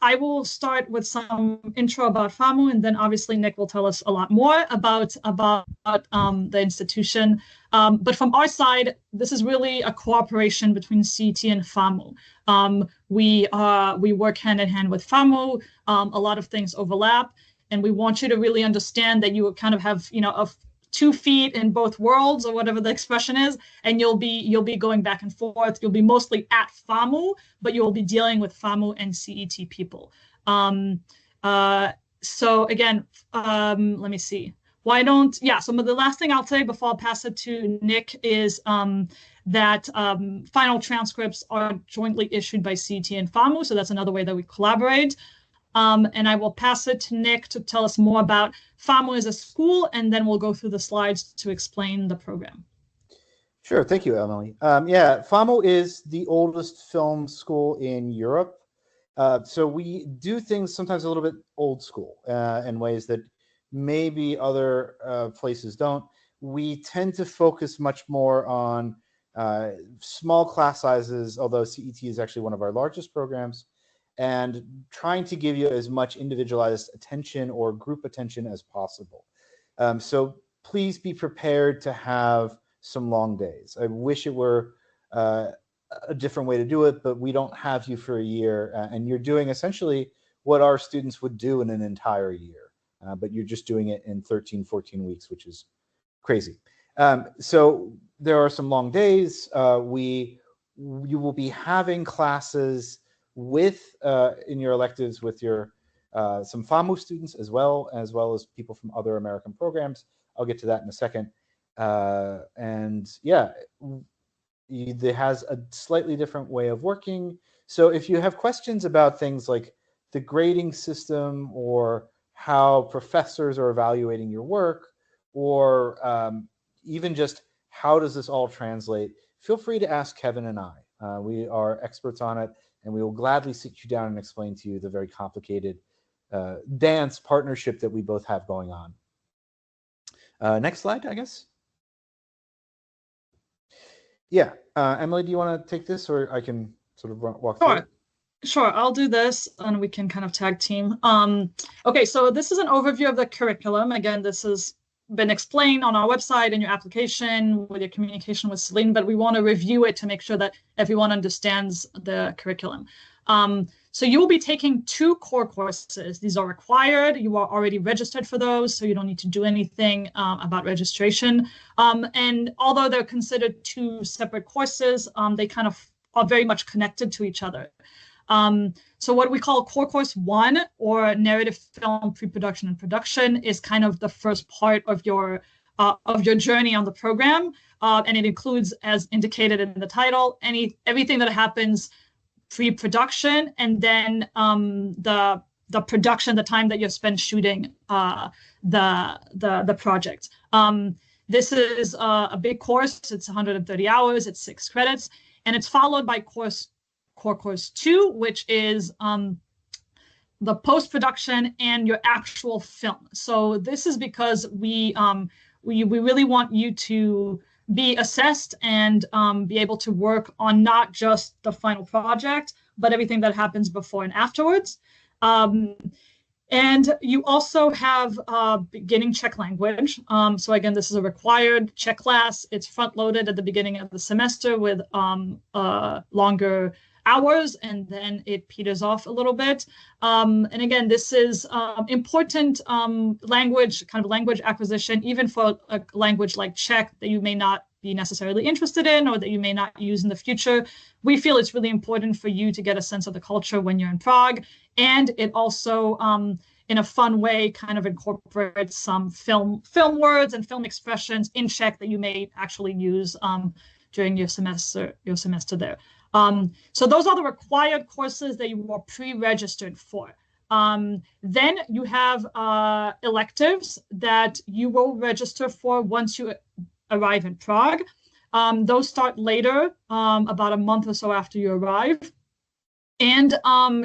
I will start with some intro about FAMU, and then obviously Nick will tell us a lot more about the institution. But from our side, this is really a cooperation between CET and FAMU. We work hand in hand with FAMU. A lot of things overlap, and we want you to really understand that you kind of have, you know, 2 feet in both worlds, or whatever the expression is, and you'll be going back and forth. You'll be mostly at FAMU, but you'll be dealing with FAMU and CET people. So again, let me see. So the last thing I'll say before I'll pass it to Nick is that final transcripts are jointly issued by CET and FAMU, so that's another way that we collaborate. And I will pass it to Nick to tell us more about FAMU as a school, and then we'll go through the slides to explain the program. Sure, thank you, Emily. Yeah, FAMU is the oldest film school in Europe. So we do things sometimes a little bit old school in ways that maybe other places don't. We tend to focus much more on small class sizes, although CET is actually one of our largest programs, and trying to give you as much individualized attention or group attention as possible. So please be prepared to have some long days. I wish it were a different way to do it, but we don't have you for a year, and you're doing essentially what our students would do in an entire year, but you're just doing it in 13, 14 weeks, which is crazy. So there are some long days. You will be having classes with in your electives with your some FAMU students as well as people from other American programs. I'll get to that in a second. And yeah, it has a slightly different way of working. So if you have questions about things like the grading system or how professors are evaluating your work, or even just how does this all translate, feel free to ask Kevin and I. We are experts on it, and we will gladly sit you down and explain to you the very complicated dance partnership that we both have going on. Next slide, I guess. Yeah, Emily, do you want to take this, or I can sort of walk through it? Sure, I'll do this and we can kind of tag team. Okay, so this is an overview of the curriculum. Again, this has been explained on our website and your application with your communication with Celine, but we want to review it to make sure that everyone understands the curriculum. So you will be taking 2 core courses. These are required. You are already registered for those, so you don't need to do anything about registration. And although they're considered 2 separate courses, they kind of are very much connected to each other. So what we call core course 1, or narrative film pre-production and production, is kind of the first part of your journey on the program, and it includes, as indicated in the title, everything that happens pre-production, and then the production, the time that you spend shooting the project. This is a big course. It's 130 hours. It's 6 credits, and it's followed by core course 2, which is the post-production and your actual film. So this is because we really want you to be assessed and be able to work on not just the final project, but everything that happens before and afterwards. And you also have beginning Czech language. So again, this is a required Czech class. It's front-loaded at the beginning of the semester with longer hours, and then it peters off a little bit. And again, this is important language, kind of language acquisition, even for a language like Czech that you may not be necessarily interested in or that you may not use in the future. We feel it's really important for you to get a sense of the culture when you're in Prague. And it also, in a fun way, kind of incorporates some film words and film expressions in Czech that you may actually use during your semester there. So those are the required courses that you are pre-registered for. Then you have electives that you will register for once you arrive in Prague. Those start later, about a month or so after you arrive. And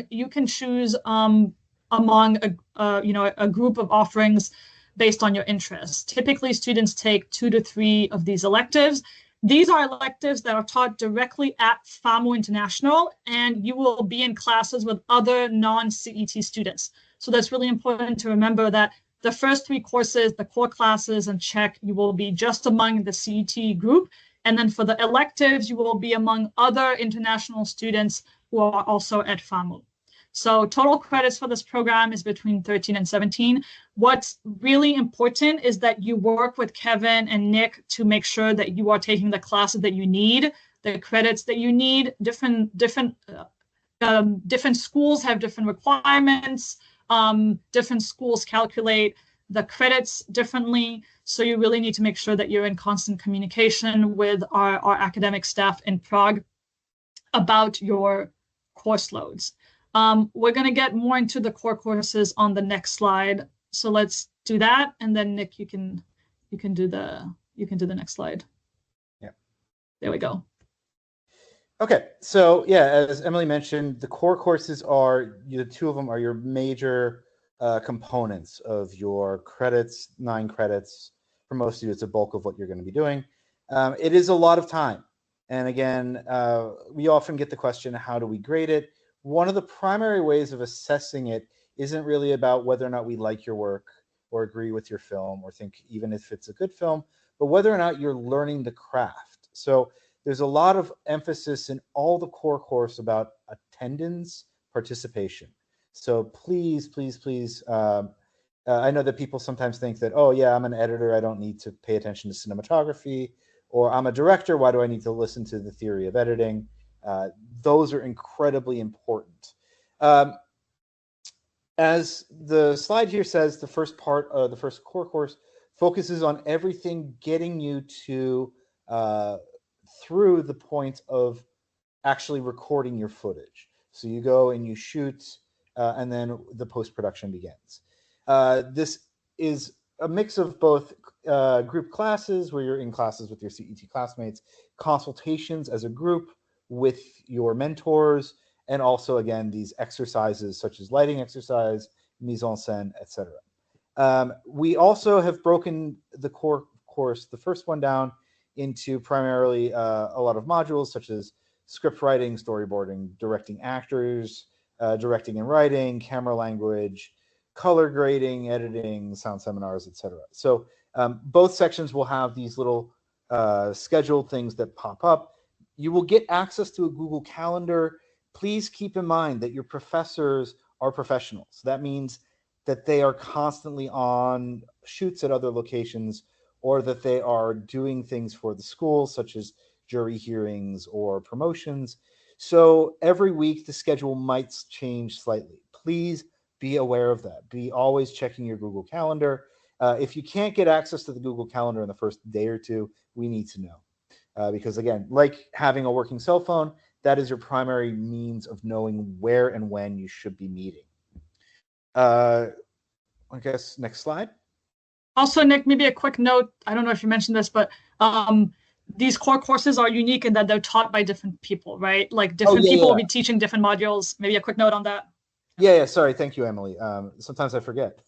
you can choose among a group of offerings based on your interests. Typically, students take 2 to 3 of these electives. These are electives that are taught directly at FAMU International, and you will be in classes with other non-CET students. So that's really important to remember that the first 3 courses, the core classes and Czech, you will be just among the CET group. And then for the electives, you will be among other international students who are also at FAMU. So total credits for this program is between 13 and 17. What's really important is that you work with Kevin and Nick to make sure that you are taking the classes that you need, the credits that you need. Different schools have different requirements. Different schools calculate the credits differently. So you really need to make sure that you're in constant communication with our academic staff in Prague about your course loads. We're going to get more into the core courses on the next slide. So let's do that. And then Nick, you can do the next slide. Yeah. There we go. Okay. So yeah, as Emily mentioned, the core courses are, the 2 of them are your major components of your credits, 9 credits. For most of you, it's a bulk of what you're going to be doing. It is a lot of time. And again, we often get the question, how do we grade it? One of the primary ways of assessing it isn't really about whether or not we like your work or agree with your film or think even if it's a good film, but whether or not you're learning the craft. So there's a lot of emphasis in all the core course about attendance, participation. So please, please, please, I know that people sometimes think that, oh yeah, I'm an editor, I don't need to pay attention to cinematography, or I'm a director, why do I need to listen to the theory of editing? Those are incredibly important. As the slide here says, the first part of the first core course focuses on everything getting you to through the point of actually recording your footage. So you go and you shoot, and then the post-production begins. This is a mix of both group classes, where you're in classes with your CET classmates, consultations as a group with your mentors, and also, again, these exercises such as lighting exercise mise en scène, etc. We also have broken the core course, the first one, down into primarily a lot of modules such as script writing, storyboarding, directing actors, directing and writing, camera language, color grading, editing, sound seminars, etc. So both sections will have these little scheduled things that pop up. You will get access to a Google Calendar. Please keep in mind that your professors are professionals. That means that they are constantly on shoots at other locations, or that they are doing things for the school, such as jury hearings or promotions. So every week the schedule might change slightly. Please be aware of that. Be always checking your Google Calendar. If you can't get access to the Google Calendar in the first day or two, we need to know. Because again, like having a working cell phone, that is your primary means of knowing where and when you should be meeting. I guess next slide. Also, Nick, maybe a quick note. I don't know if you mentioned this, but these core courses are unique in that they're taught by different people, right? Like different people will be teaching different modules. Maybe a quick note on that. Yeah, sorry. Thank you, Emily. Sometimes I forget.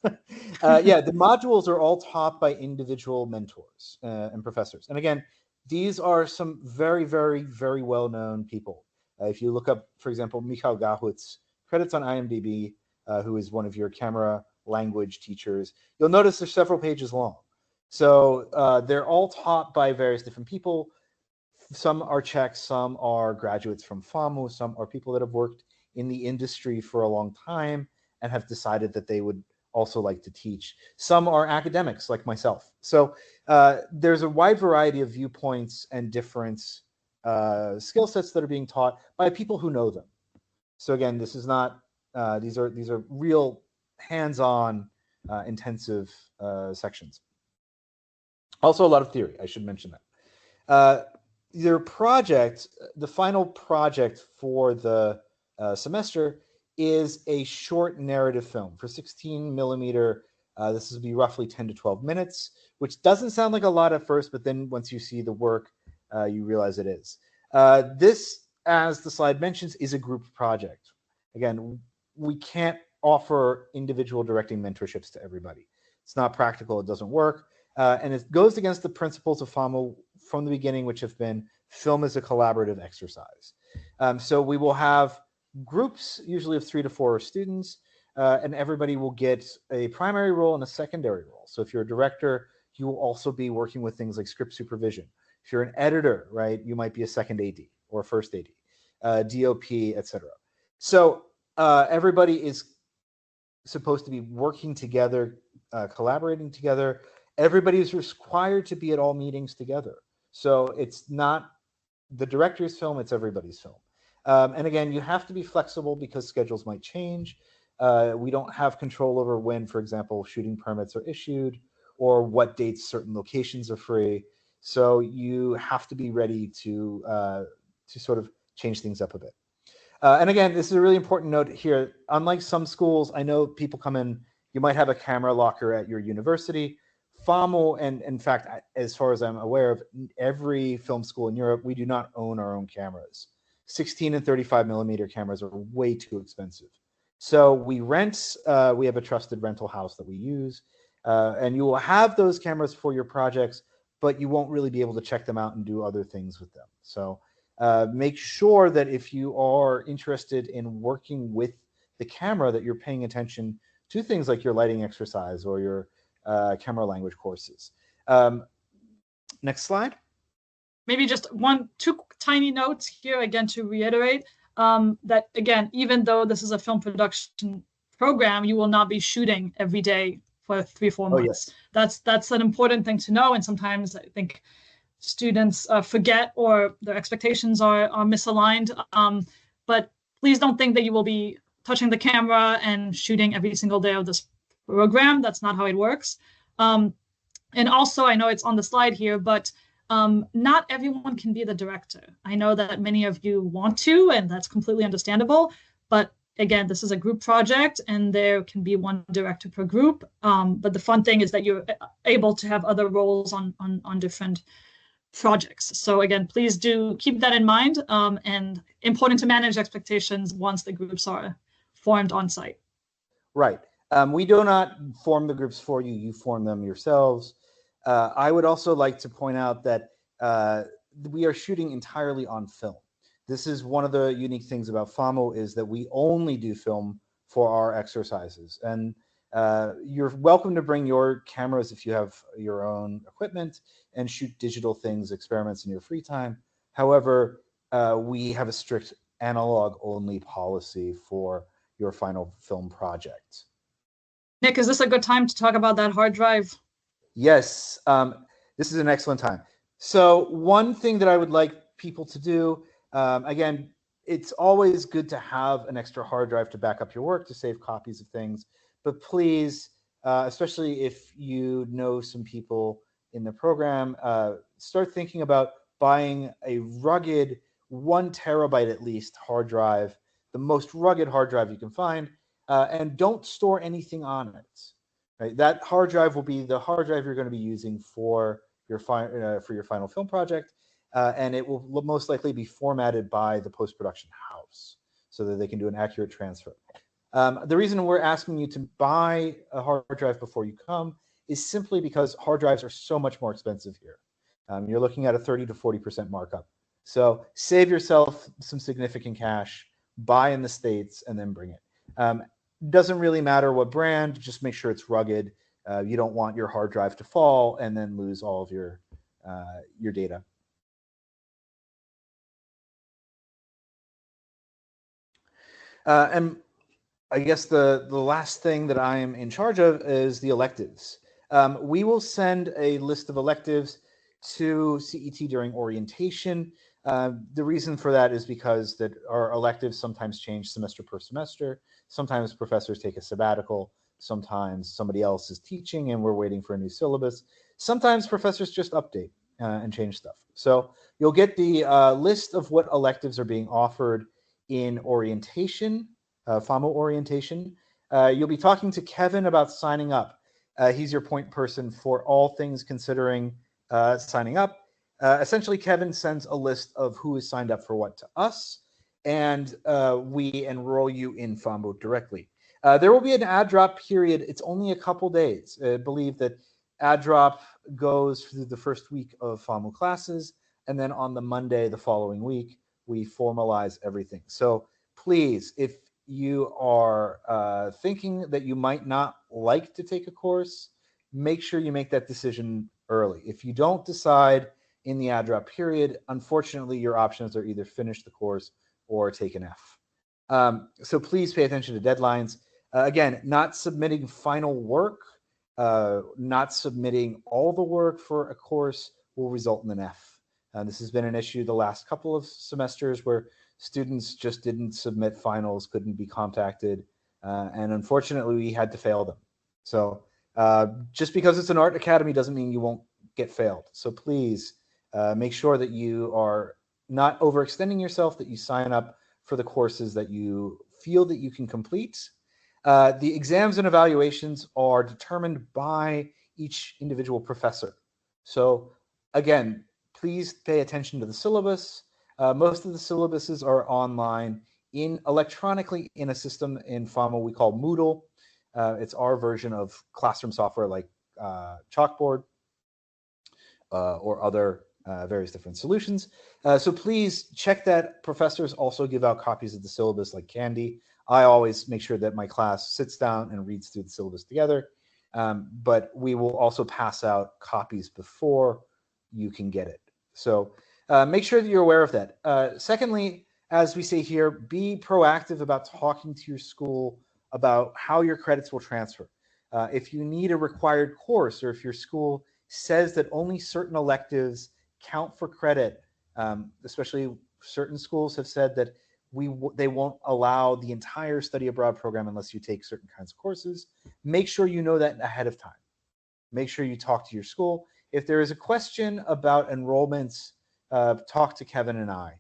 Yeah, the modules are all taught by individual mentors and professors. And again, these are some very, very, very well-known people. If you look up, for example, Michał Gachut's credits on IMDb, who is one of your camera language teachers, you'll notice they're several pages long. So they're all taught by various different people. Some are Czechs, some are graduates from FAMU, some are people that have worked in the industry for a long time and have decided that they would also like to teach. Some are academics like myself. So there's a wide variety of viewpoints and different skill sets that are being taught by people who know them. So again, this is not, these are real hands-on intensive sections. Also a lot of theory, I should mention that. Their project, the final project for the semester, is a short narrative film for 16 millimeter. This will be roughly 10 to 12 minutes, which doesn't sound like a lot at first, but then once you see the work, you realize it is. This, as the slide mentions, is a group project. Again, we can't offer individual directing mentorships to everybody. It's not practical, it doesn't work. And it goes against the principles of FAMU from the beginning, which have been film as a collaborative exercise. So we will have groups, usually of 3 to 4 students, and everybody will get a primary role and a secondary role. So if you're a director, you will also be working with things like script supervision. If you're an editor, right, you might be a second AD or first AD, DOP, etc. So everybody is supposed to be working together, collaborating together. Everybody is required to be at all meetings together. So it's not the director's film, it's everybody's film. And again, you have to be flexible because schedules might change. We don't have control over when, for example, shooting permits are issued or what dates certain locations are free. So you have to be ready to sort of change things up a bit. And again, this is a really important note here. Unlike some schools, I know people come in, you might have a camera locker at your university. FAMU, and in fact, as far as I'm aware of, every film school in Europe, we do not own our own cameras. 16 and 35 millimeter cameras are way too expensive. So we rent, we have a trusted rental house that we use, and you will have those cameras for your projects, but you won't really be able to check them out and do other things with them. So make sure that if you are interested in working with the camera, that you're paying attention to things like your lighting exercise or your camera language courses. Next slide. Maybe just two tiny notes here again to reiterate that again, even though this is a film production program, you will not be shooting every day for 3-4 months. Yes. That's an important thing to know, and sometimes I think students forget or their expectations are misaligned. But please don't think that you will be touching the camera and shooting every single day of this program. That's not how it works. And also, I know it's on the slide here, but not everyone can be the director. I know that many of you want to, and that's completely understandable. But again, this is a group project, and there can be one director per group. But the fun thing is that you're able to have other roles on different projects. So again, please do keep that in mind, and important to manage expectations once the groups are formed on site. Right. We do not form the groups for you. You form them yourselves. I would also like to point out that we are shooting entirely on film. This is one of the unique things about FAMU is that we only do film for our exercises. And you're welcome to bring your cameras if you have your own equipment and shoot digital things, experiments in your free time. However, we have a strict analog only policy for your final film project. Nick, is this a good time to talk about that hard drive? Yes, this is an excellent time. So one thing that I would like people to do, again, it's always good to have an extra hard drive to back up your work, to save copies of things. But please, especially if you know some people in the program, start thinking about buying a rugged 1 terabyte at least hard drive, the most rugged hard drive you can find, and don't store anything on it. Right? That hard drive will be the hard drive you're going to be using for your final film project, and it will most likely be formatted by the post-production house so that they can do an accurate transfer. The reason we're asking you to buy a hard drive before you come is simply because hard drives are so much more expensive here. You're looking at a 30 to 40% markup. So save yourself some significant cash, buy in the States, and then bring it. Doesn't really matter what brand, just make sure it's rugged. You don't want your hard drive to fall and then lose all of your data. And I guess the last thing that I am in charge of is the electives. We will send a list of electives to CET during orientation. The reason for that is because that our electives sometimes change semester per semester. Sometimes professors take a sabbatical. Sometimes somebody else is teaching and we're waiting for a new syllabus. Sometimes professors just update and change stuff. So you'll get the list of what electives are being offered in orientation, FAMU orientation. You'll be talking to Kevin about signing up. He's your point person for all things considering signing up. Essentially, Kevin sends a list of who is signed up for what to us, and we enroll you in FAMU directly. There will be an ad drop period. It's only a couple days. I believe that ad drop goes through the first week of FAMU classes, and then on the Monday the following week, we formalize everything. So please, if you are thinking that you might not like to take a course, make sure you make that decision early. If you don't decide in the ad drop period, unfortunately, your options are either finish the course or take an F. So please pay attention to deadlines. Again, not submitting final work, not submitting all the work for a course will result in an F. This has been an issue the last couple of semesters where students just didn't submit finals, couldn't be contacted, and unfortunately we had to fail them. So just because it's an art academy doesn't mean you won't get failed. So please make sure that you are not overextending yourself, that you sign up for the courses that you feel that you can complete. The exams and evaluations are determined by each individual professor. So again, please pay attention to the syllabus. Most of the syllabuses are online electronically in a system in FAMU we call Moodle. It's our version of classroom software like Chalkboard or other various different solutions. So please check that. Professors also give out copies of the syllabus like candy. I always make sure that my class sits down and reads through the syllabus together. But we will also pass out copies before you can get it. So make sure that you're aware of that. Secondly, as we say here, be proactive about talking to your school about how your credits will transfer. If you need a required course, or if your school says that only certain electives count for credit, especially certain schools have said that they won't allow the entire study abroad program unless you take certain kinds of courses. Make sure you know that ahead of time. Make sure you talk to your school. If there is a question about enrollments, talk to Kevin and I.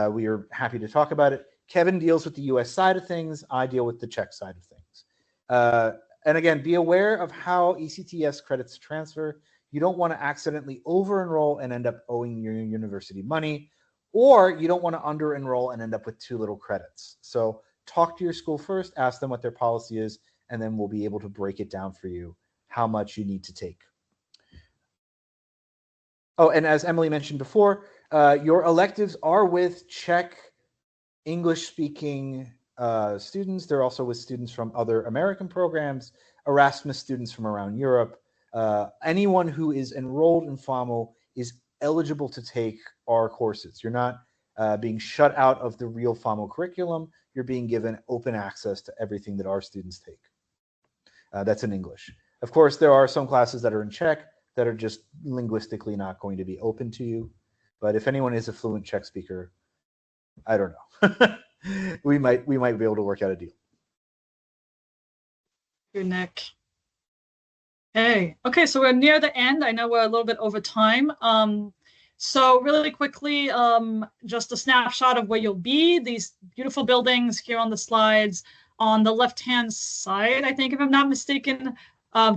We are happy to talk about it. Kevin deals with the US side of things. I deal with the Czech side of things. And again, be aware of how ECTS credits transfer. You don't want to accidentally over-enroll and end up owing your university money, or you don't want to under-enroll and end up with too little credits. So talk to your school first, ask them what their policy is, and then we'll be able to break it down for you how much you need to take. Oh, and as Emily mentioned before, your electives are with Czech English-speaking students. They're also with students from other American programs, Erasmus students from around Europe. Anyone who is enrolled in FAMU is eligible to take our courses. You're not being shut out of the real FAMU curriculum. You're being given open access to everything that our students take. That's in English. Of course, there are some classes that are in Czech that are just linguistically not going to be open to you. But if anyone is a fluent Czech speaker, I don't know. we might be able to work out a deal. Good, Nick. Hey, okay, so we're near the end. I know we're a little bit over time. So really quickly, just a snapshot of where you'll be. These beautiful buildings here on the slides. On the left-hand side, I think, if I'm not mistaken,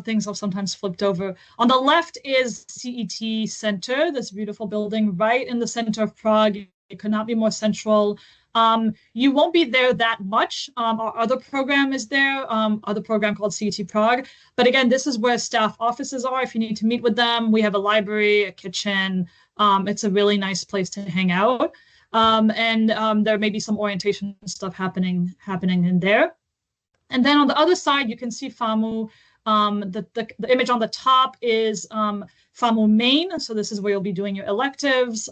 things are sometimes flipped over. On the left is CET Center, this beautiful building right in the center of Prague. It could not be more central. You won't be there that much. Our other program is there, other program called CET Prague. But again, this is where staff offices are. If you need to meet with them, we have a library, a kitchen. It's a really nice place to hang out. And there may be some orientation stuff happening in there. And then on the other side, you can see FAMU. The image on the top is FAMU main. So this is where you'll be doing your electives.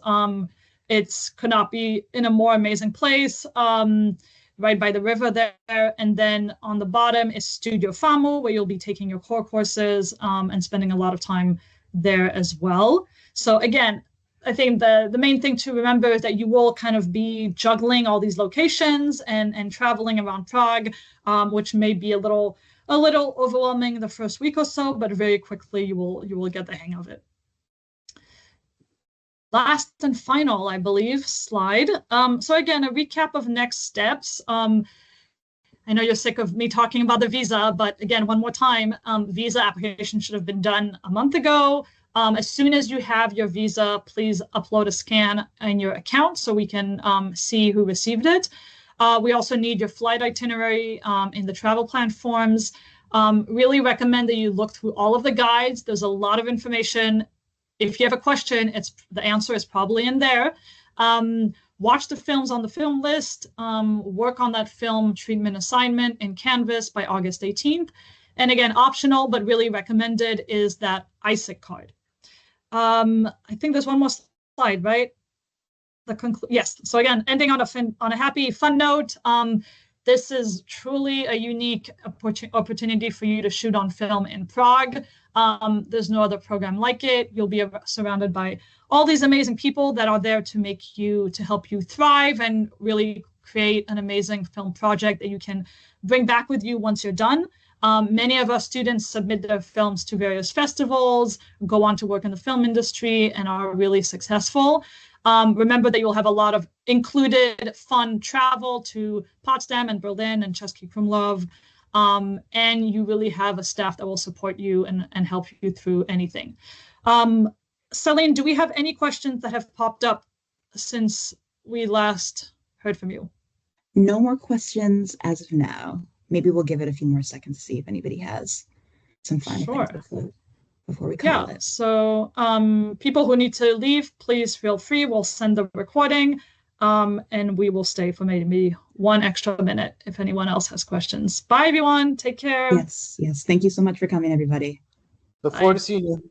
It could not be in a more amazing place, right by the river there. And then on the bottom is Studio FAMU, where you'll be taking your core courses and spending a lot of time there as well. So again, I think the main thing to remember is that you will kind of be juggling all these locations and traveling around Prague, which may be a little overwhelming the first week or so, but very quickly you will get the hang of it. Last and final, I believe, slide. So again, a recap of next steps. I know you're sick of me talking about the visa, but again, one more time, visa application should have been done a month ago. As soon as you have your visa, please upload a scan in your account so we can see who received it. We also need your flight itinerary in the travel plan forms. Really recommend that you look through all of the guides. There's a lot of information. If you have a question, the answer is probably in there. Watch the films on the film list. Work on that film treatment assignment in Canvas by August 18th. And again, optional, but really recommended is that ISIC card. I think there's one more slide, right? Yes. So again, ending on a happy, fun note. This is truly a unique opportunity for you to shoot on film in Prague. There's no other program like it. You'll be surrounded by all these amazing people that are there to help you thrive and really create an amazing film project that you can bring back with you once you're done. Many of our students submit their films to various festivals, go on to work in the film industry, and are really successful. Remember that you'll have a lot of included fun travel to Potsdam and Berlin and Český Krumlov. And you really have a staff that will support you and help you through anything. Celine, do we have any questions that have popped up since we last heard from you? No more questions as of now. Maybe we'll give it a few more seconds to see if anybody has some final things before we call it. So people who need to leave, please feel free. We'll send the recording and we will stay for maybe one extra minute if anyone else has questions. Bye, everyone. Take care. Yes. Thank you so much for coming, everybody. Look forward to seeing you.